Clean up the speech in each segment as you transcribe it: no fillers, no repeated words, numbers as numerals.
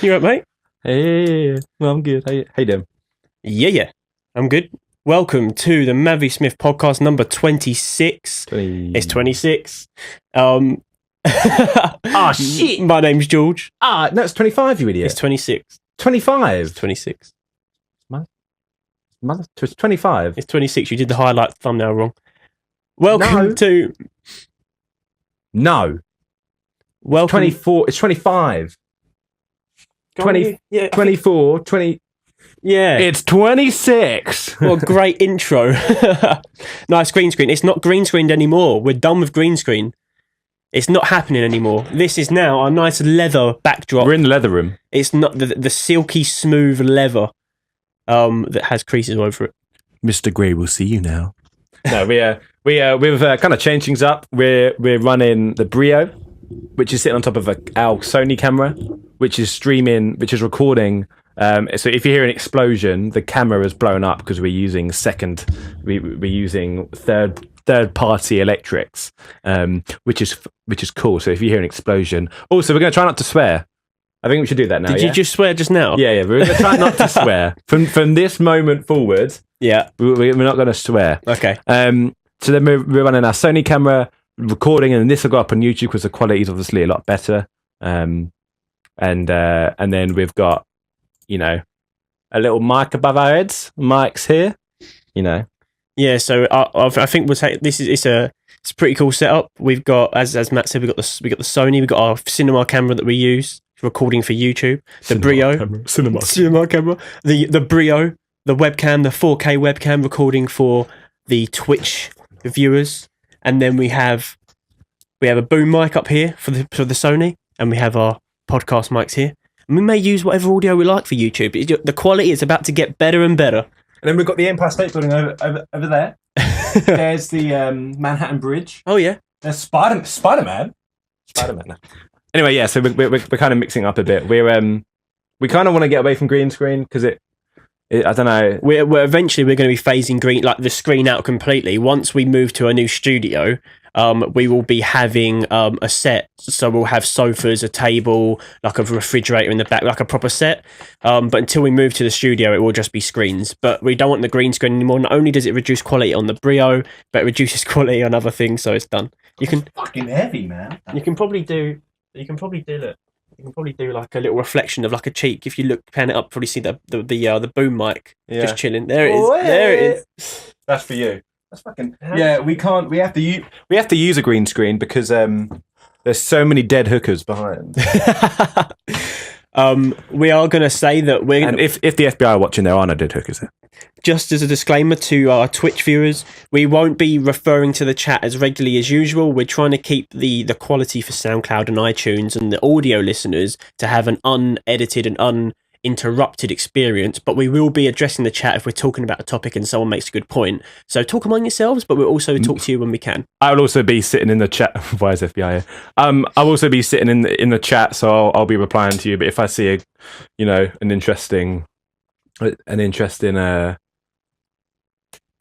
You right, mate? Hey, well, I'm good. How you doing? Yeah, I'm good. Welcome to the MAViSMITH Podcast number 26. It's 26. Oh, shit. My name's George. No, it's 25, you idiot. It's 26. 25? 26. It's 25. It's 26. You did the highlight thumbnail wrong. Welcome to... No. Welcome... 24. It's 25. 20, yeah, 24, 20... Yeah. It's 26. What a great intro. Nice green screen. It's not green screened anymore. We're done with green screen. It's not happening anymore. This is now a nice leather backdrop. We're in the leather room. It's not the silky smooth leather that has creases all over it. Mr. Gray, we'll see you now. No, we've kind of changed things up. We're running the Brio, which is sitting on top of our Sony camera, which is streaming, which is recording. So if you hear an explosion, the camera is blown up because we're using third party electrics, which is cool. So if you hear an explosion, also we're going to try not to swear. I think we should do that now. Did you just swear just now? Yeah. We're going to try not to swear from this moment forward. Yeah, we're not going to swear. Okay. So then we're running our Sony camera, recording, and this will go up on YouTube because the quality is obviously a lot better. And then we've got, a little mic above our heads. Mic's here, Yeah, so I think we'll say it's a pretty cool setup. We've got, as Matt said, we got the Sony, we've got our cinema camera that we use for recording for YouTube. The cinema camera. The Brio, the webcam, the 4K webcam recording for the Twitch viewers, and then we have a boom mic up here for the Sony, and we have our podcast mics here. And we may use whatever audio we like for YouTube. The quality is about to get better and better. And then we've got the Empire State Building over there. There's the Manhattan Bridge. Oh, yeah. There's Spider-Man. Anyway, yeah, so we're kind of mixing up a bit. We kind of want to get away from green screen because I don't know. We're eventually we're going to be phasing the screen out completely. Once we move to a new studio, we will be having a set. So we'll have sofas, a table, like a refrigerator in the back, like a proper set. But until we move to the studio, it will just be screens. But we don't want the green screen anymore. Not only does it reduce quality on the Brio, but it reduces quality on other things. So it's done. It's fucking heavy, man. You can probably do like a little reflection of like a cheek. If you pan it up, probably see the boom mic just chilling. There it is. There it is. That's for you. That's fucking. Yeah, we can't. We have to use a green screen because there's so many dead hookers behind. We are going to say that and if the FBI are watching, there are no dead hookers there. Just as a disclaimer to our Twitch viewers, we won't be referring to the chat as regularly as usual. We're trying to keep the quality for SoundCloud and iTunes and the audio listeners to have an unedited and uninterrupted experience, but we will be addressing the chat if we're talking about a topic and someone makes a good point. So talk among yourselves, but we'll also talk to you when we can. I will also be sitting in the chat. Why is FBI here? I'll also be sitting in the chat, so I'll be replying to you. But if I see an interesting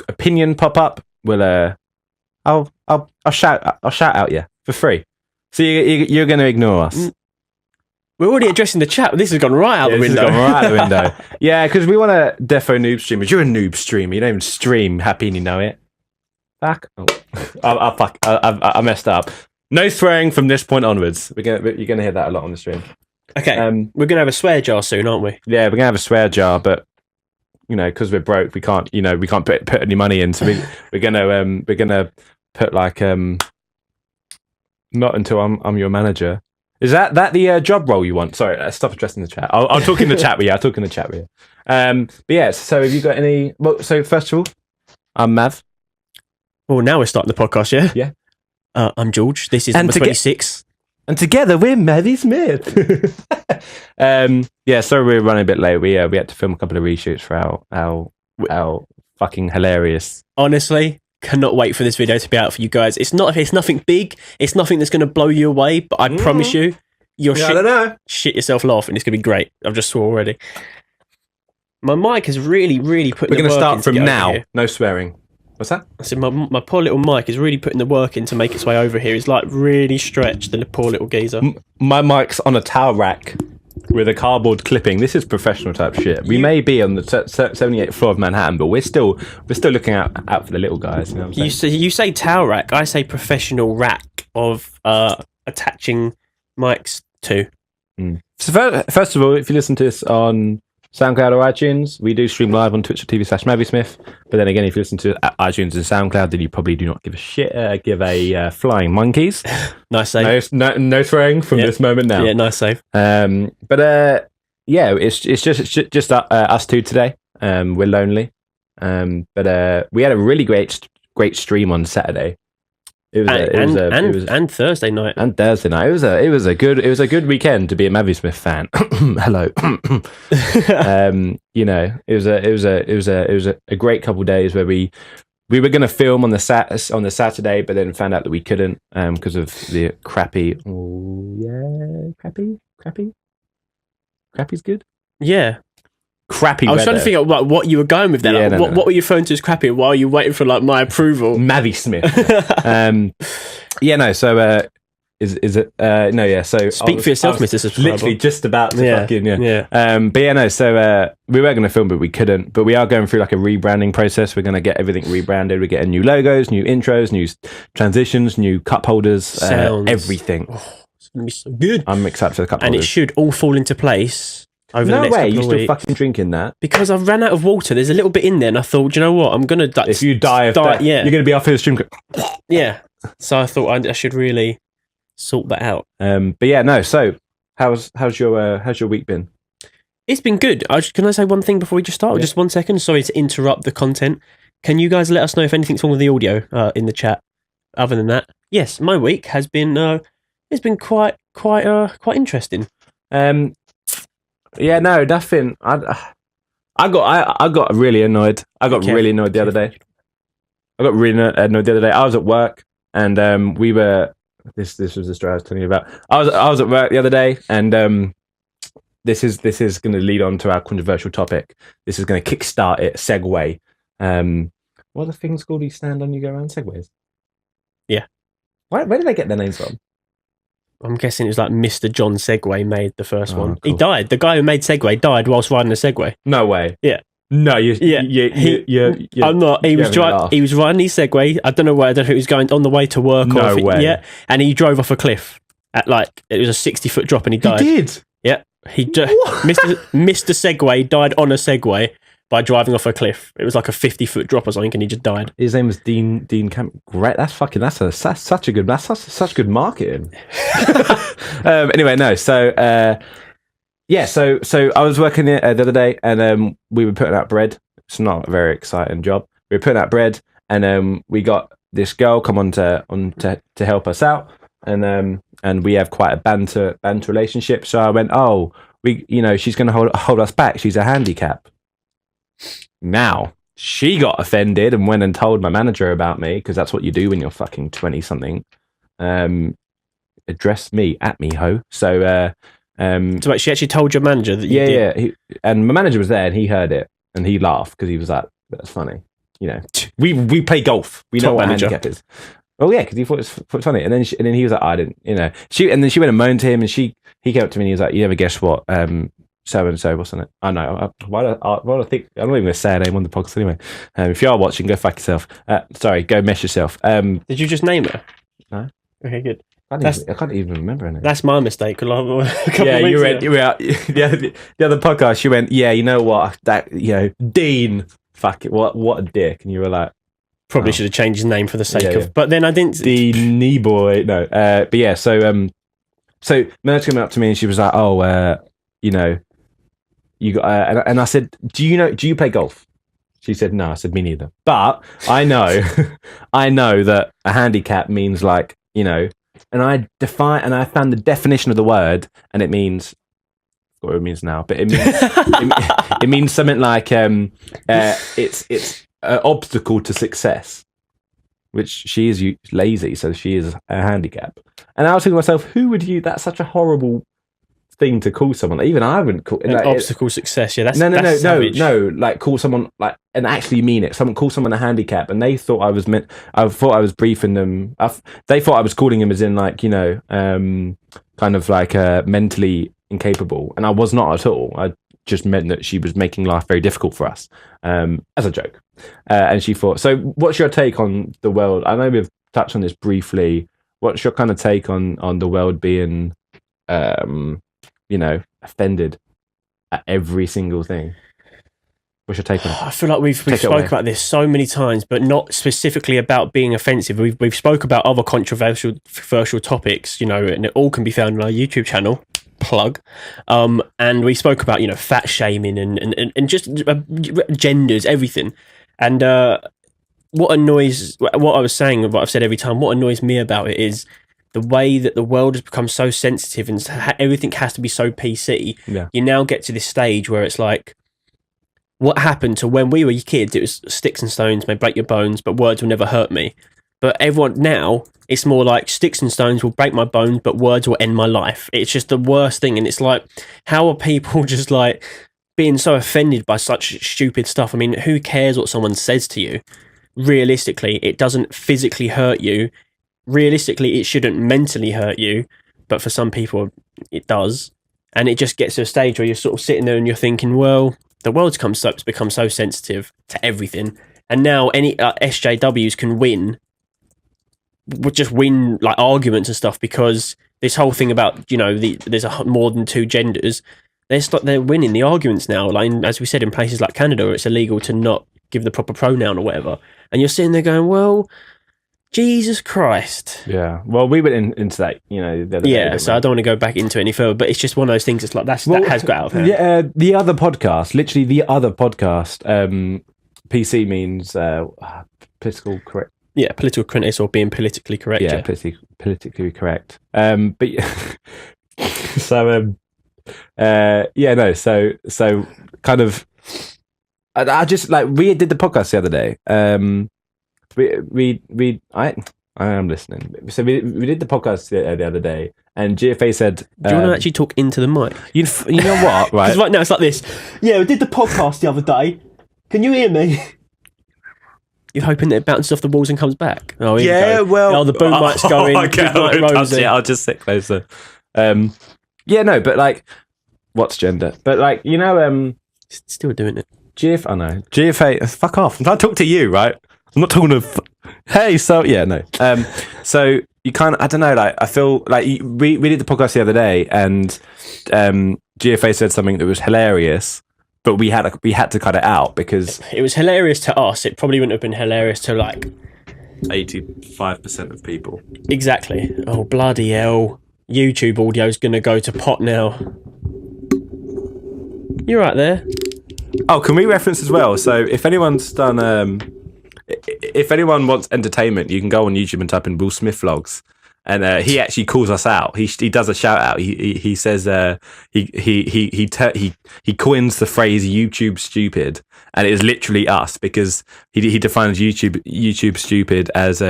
opinion pop up, I'll shout out for free. So you're going to ignore us. We're already addressing the chat, but this has gone right out the window. This has gone right out the window. Yeah, because we want to defo noob streamers. You're a noob streamer. You don't even stream happy and you know it. Fuck. Oh. I messed up. No swearing from this point onwards. You're gonna hear that a lot on the stream. Okay. We're gonna have a swear jar soon, aren't we? Yeah, we're gonna have a swear jar, but because we're broke, we can't put any money in. So we're gonna put like not until I'm your manager. Is that the job role you want? Sorry, stop addressing the chat. I'll talk in the chat with you. But yeah, so have you got any... Well, so first of all, I'm Mav. Well, now we're starting the podcast, yeah? Yeah. I'm George. This is number 26. And together we're MAViSMITH. Yeah, sorry we're running a bit late. We had to film a couple of reshoots for our fucking hilarious... Honestly... Cannot wait for this video to be out for you guys. It's nothing big. It's nothing that's going to blow you away. But I promise you, you'll shit yourself laughing. It's going to be great. I've just swore already. My mic has really put. We're going to start from now. No swearing. What's that? I said my poor little mic is really putting the work in to make its way over here. He's like really stretched, the poor little geezer. My mic's on a towel rack with a cardboard clipping. This is professional type shit. We may be on the 78th floor of Manhattan, but we're still looking out for the little guys. You know what I'm saying? You say towel rack. I say professional rack of attaching mics to. So first of all, if you listen to us on SoundCloud or iTunes, we do stream live on twitch.tv/MAViSMITH. But then again, if you listen to iTunes and SoundCloud, then you probably do not give a shit. Give a flying monkeys. Nice save. No throwing from this moment now. Yeah, nice save. But it's just us two today. We're lonely. But we had a really great stream on Saturday. And Thursday night. And Thursday night. It was a good weekend to be a MAViSMITH fan. Hello. It was a great couple of days where we were going to film on the Saturday, but then found out that we couldn't because of the crappy. Oh yeah, crappy's good. Yeah. Crappy. I was trying to figure out what you were going with there. Yeah, what were you referring to as crappy? Why are you waiting for like my approval? MAViSMITH. So is it no? Yeah. So speak for yourself, Mr. Subscriber. Literally just about to So we were going to film, but we couldn't. But we are going through like a rebranding process. We're going to get everything rebranded. We're getting new logos, new intros, new transitions, new cup holders, everything. Oh, it's going to be so good. I'm excited for the cup holders, and it should all fall into place. Over no the next way, you're still weeks. fucking drinking that? Because I've ran out of water. There's a little bit in there, and I thought, do you know what? I'm gonna die. If you die, you're gonna be off the stream. Yeah. So I thought I should really sort that out. But yeah, no. So how's your week been? It's been good. Can I say one thing before we just start? Yeah. Just 1 second. Sorry to interrupt the content. Can you guys let us know if anything's wrong with the audio in the chat? Other than that, yes, my week has been it's been quite interesting. Yeah, no, nothing. I got really annoyed. I got really annoyed the other day. I was at work, and we were. This was the story I was telling you about. I was at work the other day, and this is going to lead on to our controversial topic. This is going to kickstart it. Segway. What are the things called? You stand on, you go around. Segways. Yeah. Where did they get their names from? I'm guessing it was like Mr. John Segway made the first one. Cool. He died. The guy who made Segway died whilst riding a Segway. No way. Yeah. No, I'm not. He was riding his Segway. I don't know where. I don't know if he was going on the way to work. No way. Yeah, and he drove off a cliff at it was a 60-foot drop, and he died. He did. Yeah, Mr. Segway died on a Segway by driving off a cliff. It was like a 50-foot drop or something, and he just died. His name was Dean Camp. Great. That's such good marketing. Anyway, no. So so I was working the other day, and we were putting out bread. It's not a very exciting job. We were putting out bread, and we got this girl come on to help us out, and we have quite a banter relationship. So I went, she's going to hold us back. She's a handicap. Now, she got offended and went and told my manager about me, because that's what you do when you're fucking 20-something. Address me, at me, ho. So she actually told your manager that you did? Yeah. And my manager was there, and he heard it, and he laughed, because he was like, that's funny. You know, we play golf. We know what a handicap is. Oh, yeah, because he thought it was funny. And then he was like, I didn't, and then she went and moaned to him, and he came up to me, and he was like, you never guess what, so-and-so, wasn't it? I know. Why do I think... I'm not even going to say her name on the podcast anyway. If you are watching, go fuck yourself. Sorry, go mess yourself. Did you just name her? No. Okay, good. I can't even remember her name. That's my mistake. You went... the other podcast, you went, yeah, you know what? Dean. Fuck it. What a dick. And you were like... Probably should have changed his name for the sake of... But then I didn't... Dean knee boy. No. But yeah, so Mel's coming up to me, and she was like, you got, and I said, do you play golf? She said, no. I said, me neither. But I know, that a handicap means and I found the definition of the word, and it means, what it means now, but it means, it means something like, it's an obstacle to success, which she is lazy, so she is a handicap. And I was thinking to myself, who would use that's such a horrible thing to call someone. Even I wouldn't call an obstacle success. Yeah, that's no. Like call someone like and actually mean it. Call someone a handicap, and they thought I was briefing them. They thought I was calling him as in like kind of like mentally incapable, and I was not at all. I just meant that she was making life very difficult for us as a joke. And she thought. So, what's your take on the world? I know we've touched on this briefly. What's your kind of take on the world being offended at every single thing? What's your take on it? I feel like we've spoke about this so many times, but not specifically about being offensive. We've spoke about other controversial topics, and it all can be found on our YouTube channel. Plug. And we spoke about fat shaming and just genders, everything. And what I was saying, what I've said every time, what annoys me about it is the way that the world has become so sensitive and everything has to be so PC. Yeah. You now get to this stage where it's like, what happened to when we were kids? It was sticks and stones may break your bones, but words will never hurt me. But everyone now, it's more like sticks and stones will break my bones, but words will end my life. It's just the worst thing. And it's like, how are people just like being so offended by such stupid stuff? I mean, who cares what someone says to you? Realistically, it doesn't physically hurt you. Realistically, it shouldn't mentally hurt you. But for some people, it does. And it just gets to a stage where you're sort of sitting there and you're thinking, well, the world's become so sensitive to everything. And now any SJWs can win like arguments and stuff, because this whole thing about there's more than two genders, they're winning the arguments now. Like as we said, in places like Canada, where it's illegal to not give the proper pronoun or whatever, and you're sitting there going, well, Jesus Christ. Yeah. Well, we went into that, the other day, so I don't want to go back into it any further, but it's just one of those things. It's like that has got out of hand. Yeah, the other podcast, PC means political correct. Yeah, political correctness or being politically correct. Yeah, politically correct. But so so kind of. I just like we did the podcast the other day. I am listening. So we did the podcast the other day, and GFA said, "Do you want to actually talk into the mic?" You know what? Right? Because right now it's like this. Yeah, we did the podcast the other day. Can you hear me? You're hoping that it bounces off the walls and comes back. Oh, yeah. Well, the boom mic's going. Okay, I'll just sit closer. But like, what's gender? But like, still doing it. GFA. Fuck off! I'm trying to talk to you, right? I'm not talking to. Hey, so yeah, no. So you kind of, I don't know. Like, I feel like we did the podcast the other day, and GFA said something that was hilarious. But we had to cut it out because it was hilarious to us. It probably wouldn't have been hilarious to like 85% of people. Exactly. Oh bloody hell! YouTube audio's gonna go to pot now. You're right there. Oh, can we reference as well? So if anyone's done, if anyone wants entertainment, you can go on YouTube and type in Will Smith vlogs. And he actually calls us out. He does a shout out. He says he coins the phrase YouTube stupid, and it is literally us, because he defines YouTube stupid as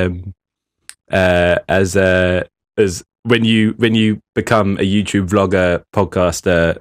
when you become a YouTube vlogger, podcaster,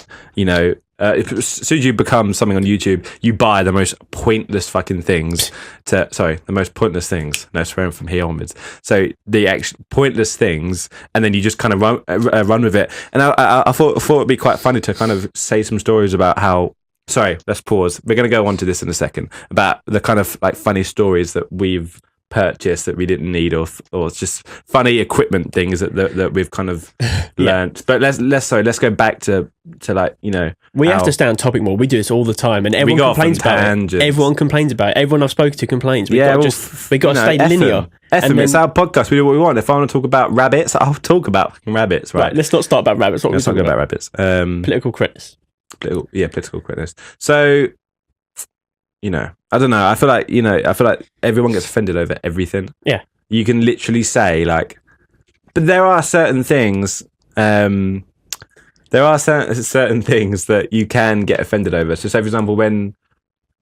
as soon as you become something on YouTube, you buy the most pointless fucking things. The most pointless things. No swearing from here onwards. So the actual pointless things, and then you just kind of run with it. And I thought it'd be quite funny to kind of say some stories about how. Sorry, let's pause. We're going to go on to this in a second about the kind of like funny stories that we've purchased that we didn't need, or just funny equipment things that we've kind of learnt. But let's go back to like, we have to stay on topic more. We do this all the time, and everyone complains about it. Everyone complains about it. Everyone I've spoken to complains. We got to stay linear. It's our podcast. We do what we want. If I want to talk about rabbits, I'll talk about fucking rabbits. Right. Let's not start about rabbits. Let's not go about rabbits. Political correctness. Political correctness. So, I don't know. I feel like everyone gets offended over everything. Yeah. You can literally say like, but there are certain things. There are certain things that you can get offended over. So, say for example, when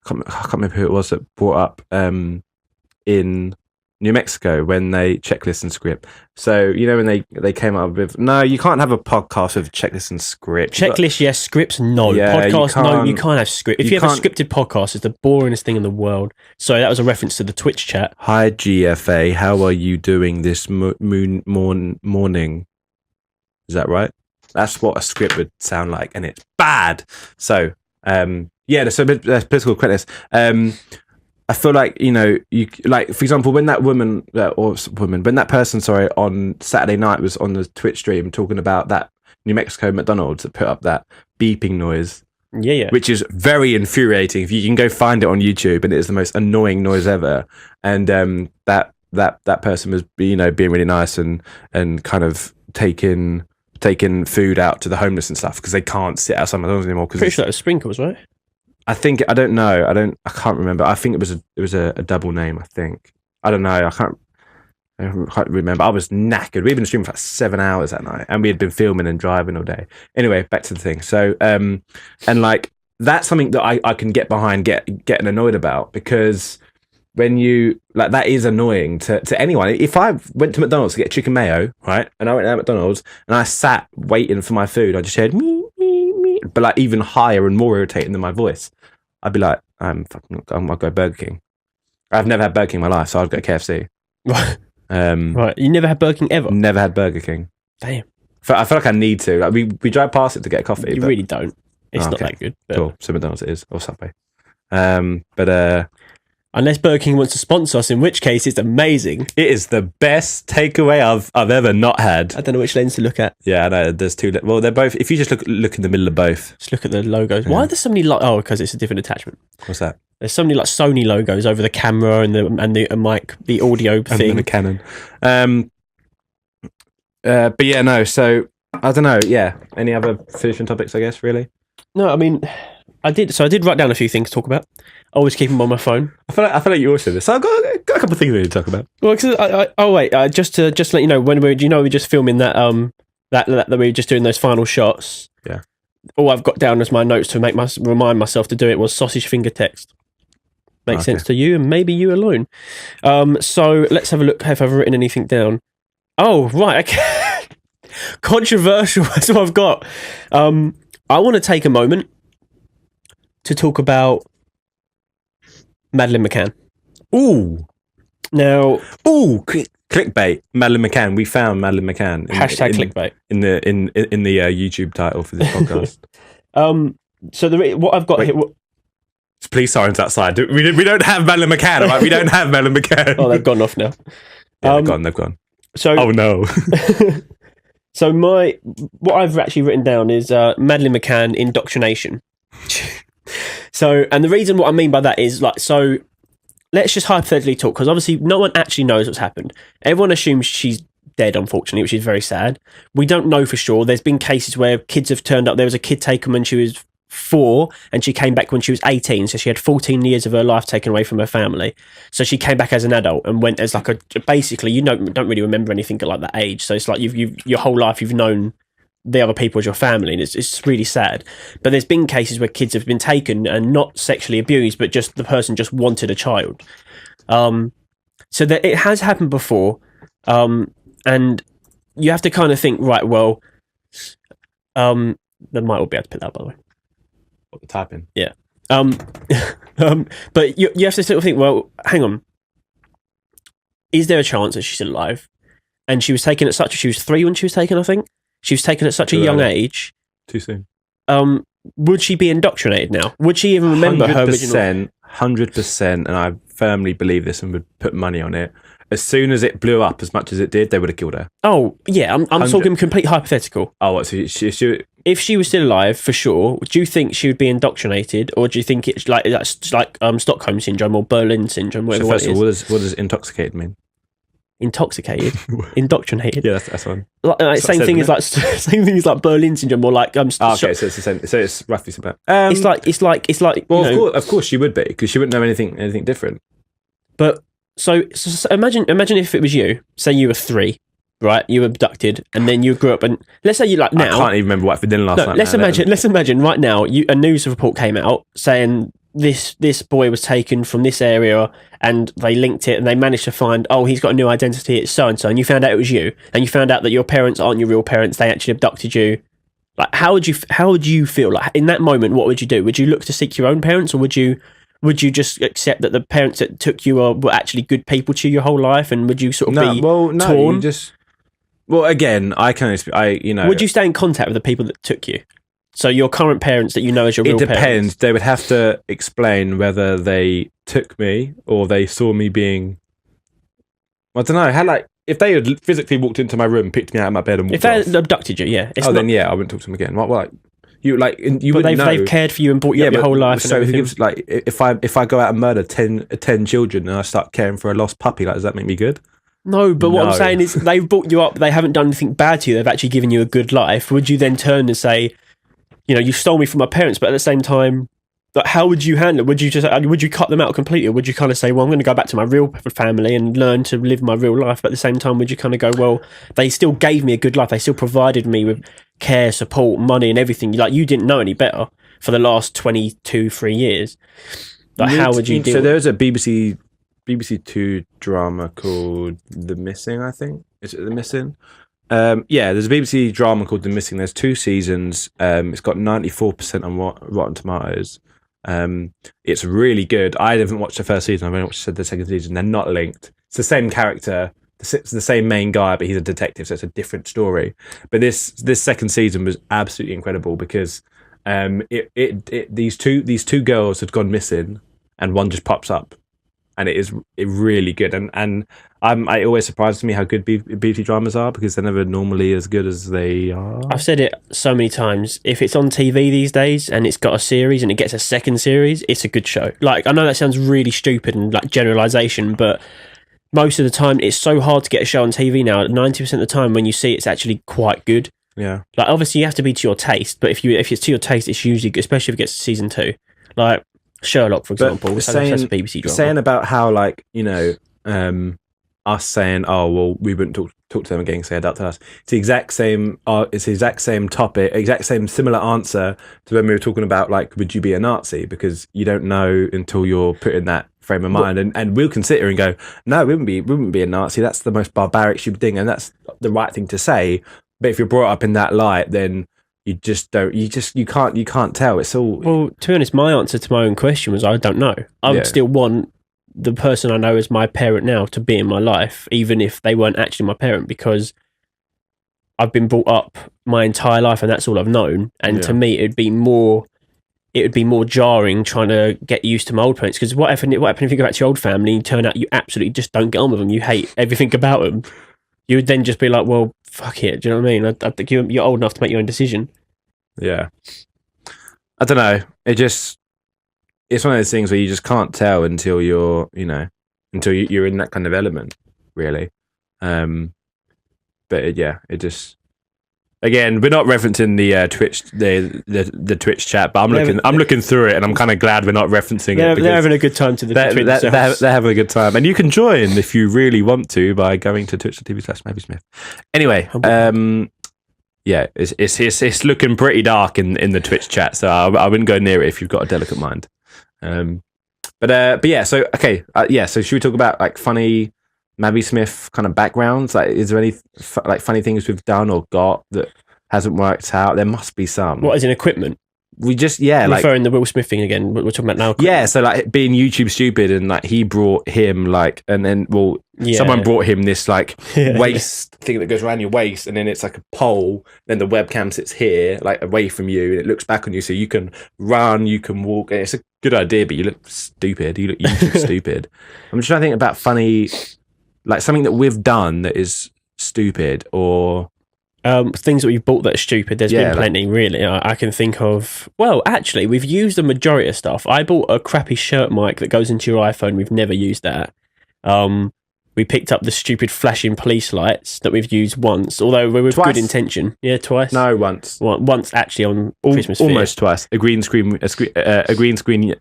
I can't remember who it was that brought up in New Mexico when they checklist and script. So, you know, when they came up with, no, you can't have a podcast with checklist and script. Checklist, yes. Scripts, no. Yeah, Podcast, no. You can't have script. If you have a scripted podcast, it's the boringest thing in the world. So that was a reference to the Twitch chat. Hi, GFA. How are you doing this morning? Is that right? That's what a script would sound like, and it's bad. So, so political correctness. I feel like, you know, you like, for example, when that when that person, on Saturday night was on the Twitch stream talking about that New Mexico McDonald's that put up that beeping noise. Yeah. Which is very infuriating. If you can go find it on YouTube, and it is the most annoying noise ever. And that person was, you know, being really nice and kind of taking food out to the homeless and stuff because they can't sit outside McDonald's anymore. Pretty sure that was Sprinkles, right? I don't know. I can't remember. I think it was a double name. I think. I don't know. I can't remember. I was knackered. We'd been streaming for like 7 hours that night, and we had been filming and driving all day. Anyway, back to the thing. So, and like that's something that I can get behind, getting annoyed about, because when you like, that is annoying to anyone. If I went to McDonald's to get chicken mayo, right, and I went to McDonald's and I sat waiting for my food, I just heard me, but like even higher and more irritating than my voice. I'd be like, I'll go Burger King. I've never had Burger King in my life, so I'd go KFC. Right. Right. You never had Burger King ever? Never had Burger King. Damn. I feel like I need to. Like we drive past it to get coffee. You really don't. It's not that good. But... Cool. So McDonald's it is, or Subway. Unless Burger King wants to sponsor us, in which case it's amazing. It is the best takeaway I've ever not had. I don't know which lens to look at. Yeah, I know. There's two. Well, they're both. If you just look in the middle of both. Just look at the logos. Yeah. Why are there so many? Because it's a different attachment. What's that? There's so many like Sony logos over the camera and the mic, the audio thing. And the Canon. But yeah, no. So I don't know. Yeah. Any other finishing topics? I guess really. No, I mean, I did write down a few things to talk about. Always keep them on my phone. I feel like you also this. So I've got a couple of things we need to talk about. Well, because just to let you know, when we're just filming that that we're just doing those final shots. Yeah. All I've got down as my notes to remind myself to do it was sausage finger text. Makes sense to you and maybe you alone. So let's have a look. Have I written anything down? Oh, right. Okay. Controversial. That's what I've got. I want to take a moment to talk about Madeleine McCann. Ooh. Now. Ooh. Clickbait. Madeleine McCann. We found Madeleine McCann. Clickbait in the YouTube title for this podcast. So what I've got here. Police sirens outside. We don't have Madeleine McCann. Right? We don't have Madeleine McCann. Oh, they've gone off now. Yeah, they've gone. So. Oh no. So what I've actually written down is Madeleine McCann indoctrination. So, and the reason what I mean by that is so let's just hypothetically talk, because obviously no one actually knows what's happened. Everyone assumes she's dead, unfortunately, which is very sad. We don't know for sure. There's been cases where kids have turned up. There was a kid taken when she was 4 and she came back when she was 18, so she had 14 years of her life taken away from her family. So she came back as an adult and went as basically, you don't really remember anything at like that age, so it's like you've your whole life you've known the other people as your family, and it's really sad. But there's been cases where kids have been taken and not sexually abused, but just the person just wanted a child. So that it has happened before, and you have to kind of think, right, well, they might all be able to put that, by the way. What, the typing? Yeah. But you have to sort of think, well, hang on. Is there a chance that she's still alive? And she was taken at she was 3 when she was taken, I think. She was taken at such a young age. Too soon. Would she be indoctrinated now? Would she even remember her original? 100%, and I firmly believe this and would put money on it. As soon as it blew up as much as it did, they would have killed her. Oh, yeah, I'm talking complete hypothetical. Oh, what, so she if she was still alive, for sure, do you think she would be indoctrinated, or do you think it's like Stockholm syndrome or Berlin syndrome? So first of all, what does intoxicated mean? Intoxicated, indoctrinated. Yeah, that's one. Same thing as like Berlin syndrome, or like okay, so it's the same. So it's roughly similar. It's like. Well, of course she would be, because she wouldn't know anything different. But so imagine if it was you. Say you were 3, right? You were abducted, and then you grew up, and let's say you now. I can't even remember what for dinner last night. Let's imagine right now. A news report came out saying this boy was taken from this area, and they linked it, and they managed to find, oh, he's got a new identity, it's so and so, and you found out it was you, and you found out that your parents aren't your real parents, they actually abducted you. Like, how would you feel? Like, in that moment, what would you do? Would you look to seek your own parents, or would you just accept that the parents that took you were actually good people to you your whole life, and would you sort of torn? Well, again, Would you stay in contact with the people that took you? So your current parents that you know as your real parents? It depends. They would have to explain whether they took me or they saw me being... I don't know. How, if they had physically walked into my room, picked me out of my bed and walked off... If they abducted you, yeah. Then yeah, I wouldn't talk to them again. You but they've cared for you and brought you up your whole life. So if I go out and murder 10 children and I start caring for a lost puppy, does that make me good? No, but what I'm saying is they've brought you up. They haven't done anything bad to you. They've actually given you a good life. Would you then turn and say, you stole me from my parents, but at the same time, how would you handle it? Would you cut them out completely, or would you kind of say, well, I'm going to go back to my real family and learn to live my real life? But at the same time, would you kind of go, well, they still gave me a good life. They still provided me with care, support, money, and everything. Like, you didn't know any better for the last 3 years. Like, how would you deal? So there's a BBC Two drama called The Missing, I think. Is it The Missing? There's a BBC drama called The Missing. There's 2 seasons. It's got 94% on Rotten Tomatoes. It's really good. I haven't watched the first season. I've only watched the second season. They're not linked. It's the same character. It's the same main guy, but he's a detective, so it's a different story. But this second season was absolutely incredible because these two girls had gone missing, and one just pops up. And it really good, and it always surprises me how good BBC dramas are, because they're never normally as good as they are. I've said it so many times. If it's on TV these days and it's got a series and it gets a second series, it's a good show. Like, I know that sounds really stupid and like generalization, but most of the time it's so hard to get a show on TV now. 90% of the time when you see it's actually quite good. Yeah. Like, obviously you have to be to your taste, but if it's to your taste, it's usually good, especially if it gets to season 2. Like Sherlock, for example, that's a BBC drama. Saying about how, us saying, oh, well, we wouldn't talk to them again because they adopted us. It's the exact same. It's the exact same topic, exact same similar answer to when we were talking about, would you be a Nazi? Because you don't know until you're put in that frame of mind, and we can sit here and go, no, we wouldn't be a Nazi. That's the most barbaric, stupid thing, and that's the right thing to say. But if you're brought up in that light, then you just don't. You can't tell. It's all. Well, to be honest, my answer to my own question was I don't know. I would still want the person I know as my parent now to be in my life, even if they weren't actually my parent, because I've been brought up my entire life and that's all I've known. And to me, it would be more jarring trying to get used to my old parents. Because what happened if you go back to your old family and turn out you absolutely just don't get on with them? You hate everything about them. You would then just be like, well, fuck it. Do you know what I mean? I think you're old enough to make your own decision. Yeah. I don't know. It's one of those things where you just can't tell until you're in that kind of element, really. It just... Again, we're not referencing the Twitch the Twitch chat, but I'm looking through it, and I'm kind of glad we're not referencing it. They're having a good time to the Twitch. They're having a good time, and you can join if you really want to by going to twitch.tv/MAViSMITH. Anyway, it's looking pretty dark in the Twitch chat, so I wouldn't go near it if you've got a delicate mind. So should we talk about funny MAViSMITH kind of backgrounds? Is there any funny things we've done or got that hasn't worked out? There must be some. What, as in equipment? We just referring the Will Smith thing again. We're talking about now. Yeah, so being YouTube stupid, and he brought him someone brought him this waist thing that goes around your waist, and then it's like a pole. Then the webcam sits here, away from you, and it looks back on you, so you can run, you can walk. It's a good idea, but you look stupid. You look YouTube stupid. I'm just trying to think about funny. Something that we've done that is stupid, or things that we've bought that are stupid. There's been plenty, really. I can think of. Well, actually, we've used the majority of stuff. I bought a crappy shirt mic that goes into your iPhone. We've never used that. We picked up the stupid flashing police lights that we've used once, although we were with good intention. Yeah, twice. No, once. Once actually on Christmas. Almost twice. A green screen. A green screen.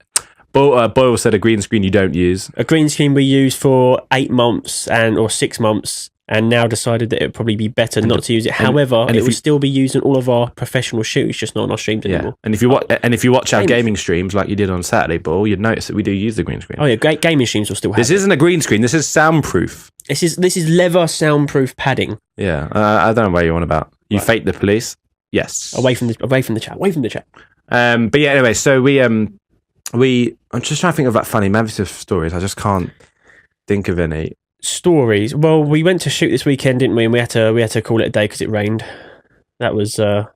Boyle said a green screen you don't use. A green screen we used for 8 months or 6 months, and now decided that it would probably be better not to use it. However, it will still be used in all of our professional shoots, just not on our streams anymore. And if you watch our gaming streams like you did on Saturday, Ball, you'd notice that we do use the green screen. Oh yeah, gaming streams will still have This isn't a green screen. This is soundproof. This is leather soundproof padding. Yeah, I don't know what you're on about. You fake the police. Yes. Away from the chat. But yeah, anyway, so I'm just trying to think of like funny MAViSMITH stories. I just can't think of any stories. Well, we went to shoot this weekend, didn't we? And we had to call it a day because it rained. That was a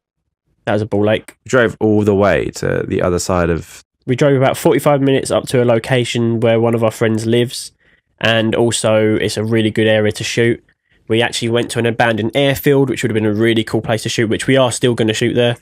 ball ache. We drove all the way to the other side of. We drove about 45 minutes up to a location where one of our friends lives, and also it's a really good area to shoot. We actually went to an abandoned airfield, which would have been a really cool place to shoot, which we are still going to shoot there.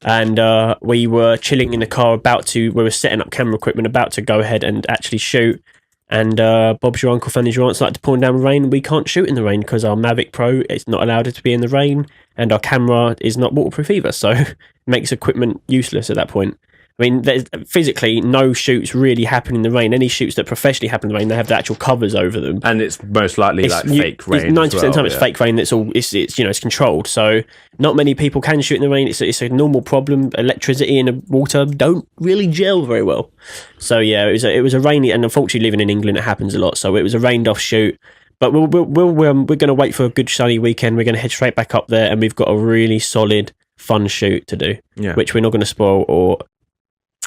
And we were chilling in the car we were setting up camera equipment, about to go ahead and actually shoot. And Bob's your uncle, Fanny's your aunt started pouring down rain. We can't shoot in the rain because our Mavic Pro is not allowed to be in the rain, and our camera is not waterproof either, so it makes equipment useless at that point. I mean, there's physically no shoots really happen in the rain. Any shoots that professionally happen in the rain, they have the actual covers over them, and it's most likely fake rain. 90% of the time, it's fake rain. That's all. It's controlled. So not many people can shoot in the rain. It's a normal problem. Electricity and water don't really gel very well. So yeah, it was a rainy, and unfortunately, living in England, it happens a lot. So it was a rained off shoot. But we're going to wait for a good sunny weekend. We're going to head straight back up there, and we've got a really solid, fun shoot to do, which we're not going to spoil or.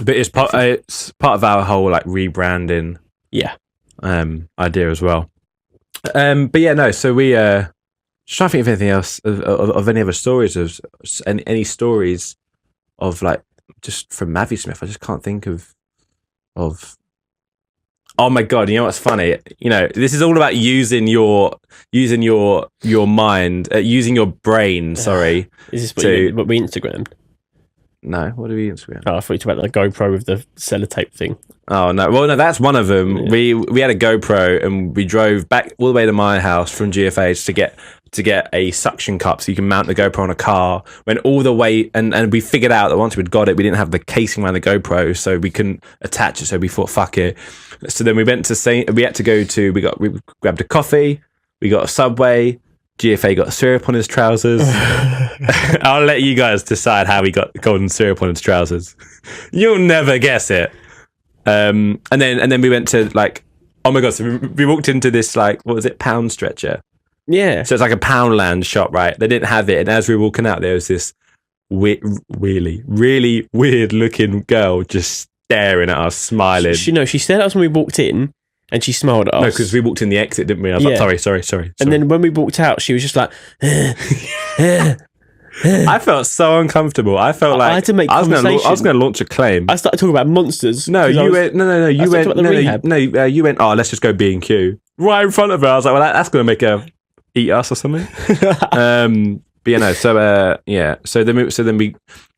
But it's part of our whole like rebranding, idea as well. But yeah, no. So we just trying to think of anything else of any other stories of any stories of like just from MAViSMITH. I just can't think of. Oh my god! You know what's funny? You know, this is all about using your mind, using your brain. Sorry, is this what we Instagrammed? No, what do we Instagram? Oh, I thought you talked about the GoPro with the sellotape thing. Oh no, well no, that's one of them. Yeah. We had a GoPro and we drove back all the way to my house from GFH to get a suction cup so you can mount the GoPro on a car. Went all the way and we figured out that once we'd got it, we didn't have the casing around the GoPro, so we couldn't attach it. So we thought, fuck it. So then we grabbed a coffee, we got a Subway. GFA got syrup on his trousers. I'll let you guys decide how he got golden syrup on his trousers. You'll never guess it. And then we went to like, oh my god! So we walked into this like, what was it, Pound Stretcher? Yeah. So it's like a Poundland shop, right? They didn't have it, and as we were walking out, there was this really weird looking girl just staring at us, smiling. She stared at us when we walked in. And she smiled at us. No, because we walked in the exit, didn't we? I was like, sorry. And then when we walked out, she was just like... I felt so uncomfortable. I felt like... I had to make conversation. I was going to launch a claim. I started talking about monsters. No, you went... You went, oh, let's just go B&Q. Right in front of her. I was like, well, that's going to make her eat us or something. But, So then we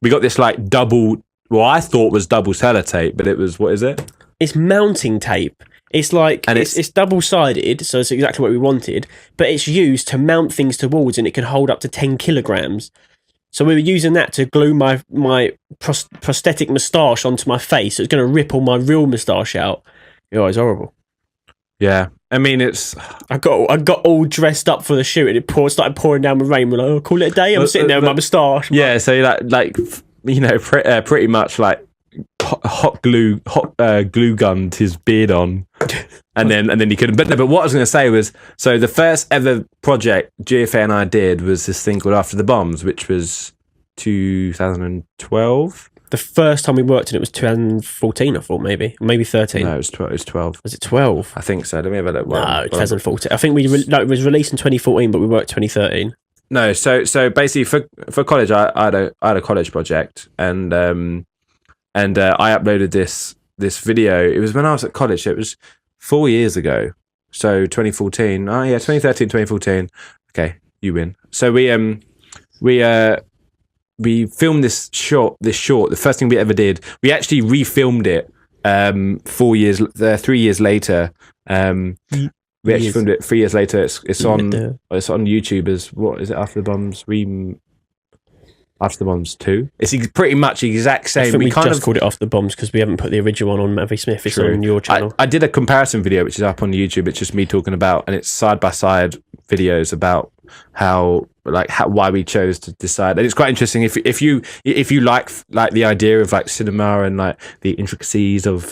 got this like double... Well, I thought was double sellotape, but it was... What is it? It's mounting tape. It's like it's double-sided, so it's exactly what we wanted, but it's used to mount things to walls, and it can hold up to 10 kilograms. So we were using that to glue my prosthetic moustache onto my face. So it's going to rip all my real moustache out. It was horrible. Yeah, I mean it's. I got all dressed up for the shoot, and it started pouring down with rain. We're like, oh, call it a day. I'm sitting there with my moustache. Yeah, so like you know, pretty much like. Hot glue gunned his beard on, and then he couldn't. But what I was going to say was, so the first ever project GFA and I did was this thing called After the Bombs, which was 2012. The first time we worked in it was 2014, I thought, maybe 13. No, it was 12. Was it 12? I think so. Let me have a look. No, 2014. I think it was released in 2014, but we worked 2013. No, so basically for college, I had a college project, and I uploaded this video. It was when I was at college. So it was 4 years ago. So 2014. Oh yeah, 2013, 2014. Okay, you win. So we filmed this short. The first thing we ever did. We actually refilmed it 3 years later. We actually filmed it 3 years later. It's on YouTube as what is it? After the Bombs After the Bombs 2. It's pretty much the exact same. I think we just called it After the Bombs because we haven't put the original one on MAViSMITH. It's on your channel. I did a comparison video which is up on YouTube. It's just me talking about, and it's side by side videos about why we chose to decide, and it's quite interesting if you like the idea of like cinema and like the intricacies of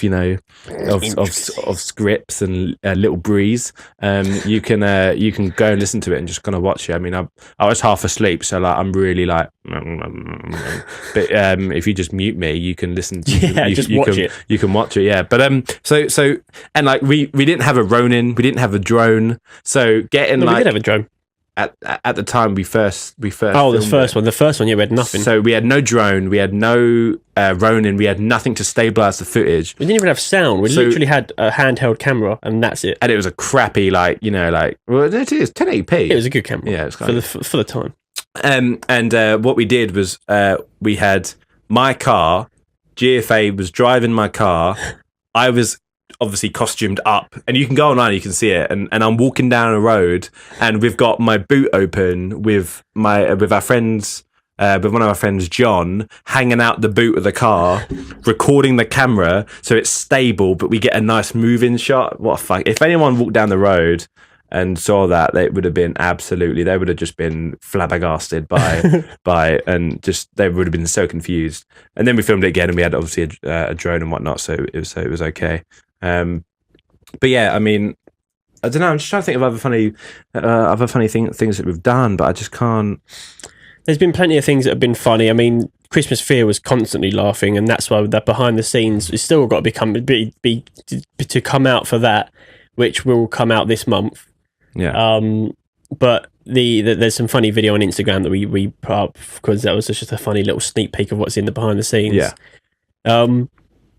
of scripts and little breeze, you can go and listen to it and just kind of watch it. I mean, I was half asleep, so like I'm really like but if you just mute me, you can listen to you can watch it, yeah. But so and like we didn't have a Ronin, we didn't have a drone, so we did have a drone. At the time we first the first one, yeah, we had nothing. So we had no drone, we had no Ronin, we had nothing to stabilize the footage. We didn't even have sound. We literally had a handheld camera, and that's it. And it was a crappy, well, it is 1080p. It was a good camera, yeah, it was for the time. And what we did was we had my car. GFA was driving my car. I was obviously costumed up, and you can go online, you can see it, and I'm walking down a road, and we've got my boot open with our friends, with one of our friends, John, hanging out the boot of the car, recording the camera so it's stable, but we get a nice move-in shot. What a fuck! If anyone walked down the road and saw that, they would have just been flabbergasted and they would have been so confused. And then we filmed it again, and we had obviously a drone and whatnot, so it was okay. But yeah, I mean, I don't know. I'm just trying to think of other funny things that we've done, but I just can't. There's been plenty of things that have been funny. I mean, Christmas Fear was constantly laughing, and that's why that behind the scenes is still got to come out for that, which will come out this month. Yeah. But there's some funny video on Instagram that we put up because that was just a funny little sneak peek of what's in the behind the scenes. Yeah.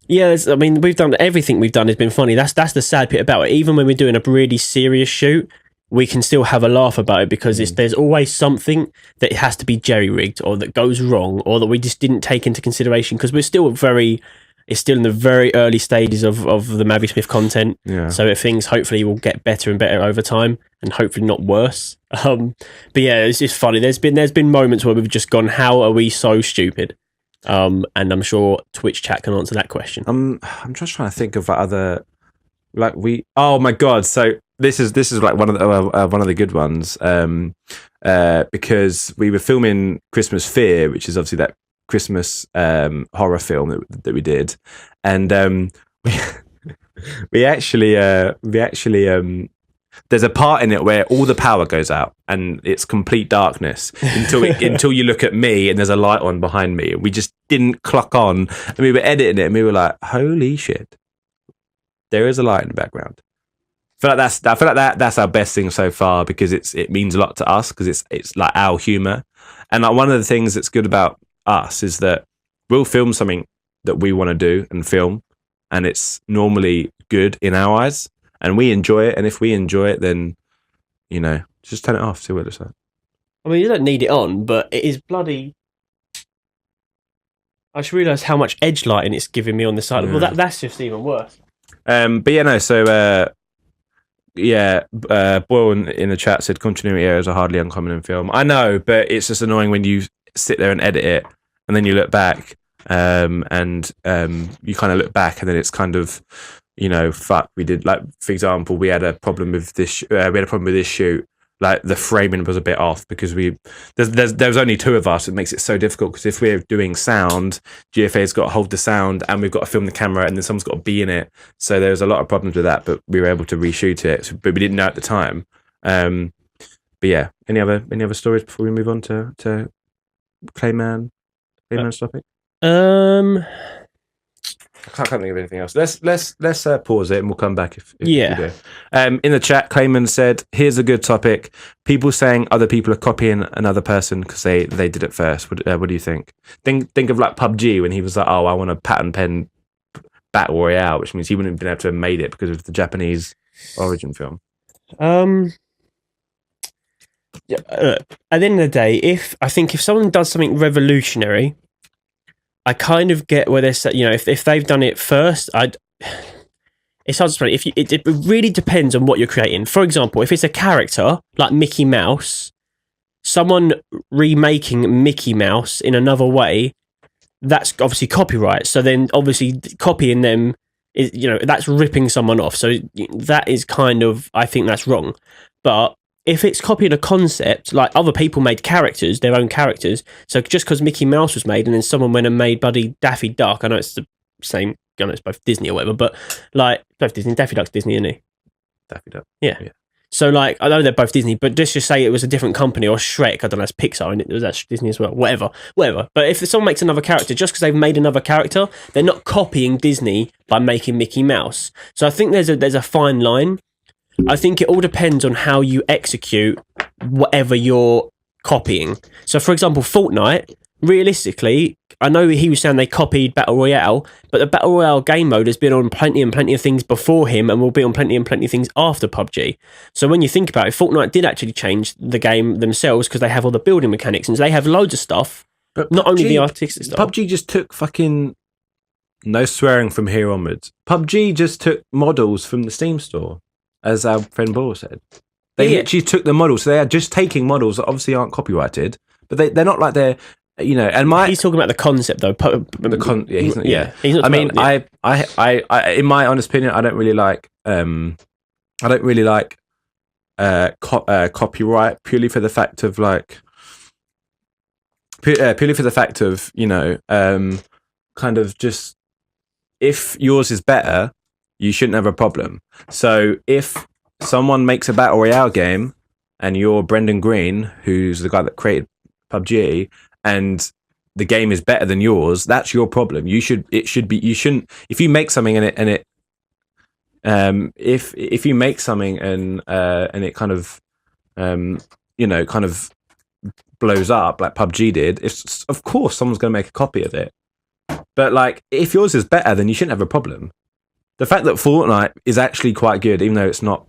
Yeah, I mean, we've done everything we've done has been funny. That's the sad bit about it. Even when we're doing a really serious shoot, we can still have a laugh about it because there's always something that has to be jerry-rigged or that goes wrong or that we just didn't take into consideration because it's still in the very early stages of the MAViSMITH content. Yeah. So if things hopefully will get better and better over time and hopefully not worse. But yeah, it's just funny. There's been moments where we've just gone, how are we so stupid? And I'm sure Twitch chat can answer that question. I'm just trying to think of other, oh my god, so this is like one of the good ones, because we were filming Christmas Fear, which is obviously that Christmas horror film that we did, and we actually there's a part in it where all the power goes out and it's complete darkness until you look at me and there's a light on behind me. We just didn't clock on, and we were editing it and we were like, holy shit, there is a light in the background. I feel like that's our best thing so far because it means a lot to us because it's like our humor. And like one of the things that's good about us is that we'll film something that we want to do and film, and it's normally good in our eyes and we enjoy it, and if we enjoy it, then just turn it off, see what it looks like. I mean, you don't need it on, but it is bloody. I just realised how much edge lighting it's giving me on the side. Yeah. Well, that's just even worse. But yeah, no. So Boyle in the chat said continuity errors are hardly uncommon in film. I know, but it's just annoying when you sit there and edit it, and then you look back, and you kind of look back, and then it's kind of, fuck. We did, like, for example, we had a problem with this. We had a problem with this shoot. Like the framing was a bit off because there was only two of us. It makes it so difficult because if we're doing sound, GFA's got to hold the sound and we've got to film the camera and then someone's got to be in it. So there was a lot of problems with that, but we were able to reshoot it. But we didn't know at the time. But yeah, any other stories before we move on to Clayman's topic? I can't think of anything else. Let's pause it and we'll come back if we do. In the chat, Clayman said, "Here's a good topic: people saying other people are copying another person because they did it first." What do you think? Think of like PUBG when he was like, "Oh, I want a pattern pen battle royale," which means he wouldn't have been able to have made it because of the Japanese origin film. At the end of the day, if someone does something revolutionary, I kind of get where they're saying, if they've done it first, it's hard to explain. It really depends on what you're creating. For example, if it's a character like Mickey Mouse, someone remaking Mickey Mouse in another way, that's obviously copyright. So then obviously copying them is, that's ripping someone off. So that is kind of, I think that's wrong. But if it's copying a concept, like other people made characters, their own characters. So just because Mickey Mouse was made, and then someone went and made bloody Daffy Duck. I know it's the same. I know it's both Disney or whatever, but like both Disney. Daffy Duck's Disney, isn't he? Daffy Duck. Yeah. So, like, I know they're both Disney, but just say it was a different company, or Shrek, I don't know, it's Pixar, and it was actually Disney as well. Whatever. But if someone makes another character, just because they've made another character, they're not copying Disney by making Mickey Mouse. So I think there's a fine line. I think it all depends on how you execute whatever you're copying. So, for example, Fortnite, realistically, I know he was saying they copied Battle Royale, but the Battle Royale game mode has been on plenty and plenty of things before him and will be on plenty and plenty of things after PUBG. So when you think about it, Fortnite did actually change the game themselves because they have all the building mechanics and they have loads of stuff, but not only the artistic stuff. PUBG just took fucking... No swearing from here onwards. PUBG just took models from the Steam store, as our friend Paul said. They literally took the models. So they are just taking models that obviously aren't copyrighted, but they're not like they're... You know, and he's talking about the concept though. He's not. I mean, I, in my honest opinion, I don't really like copyright purely for the fact of you know, kind of just if yours is better, you shouldn't have a problem. So if someone makes a battle royale game and you're Brendan Green, who's the guy that created PUBG, and the game is better than yours, that's your problem. You shouldn't, if you make something if you make something and it kind of, you know, kind of blows up like PUBG did, of course someone's going to make a copy of it. But like, if yours is better, then you shouldn't have a problem. The fact that Fortnite is actually quite good, even though it's not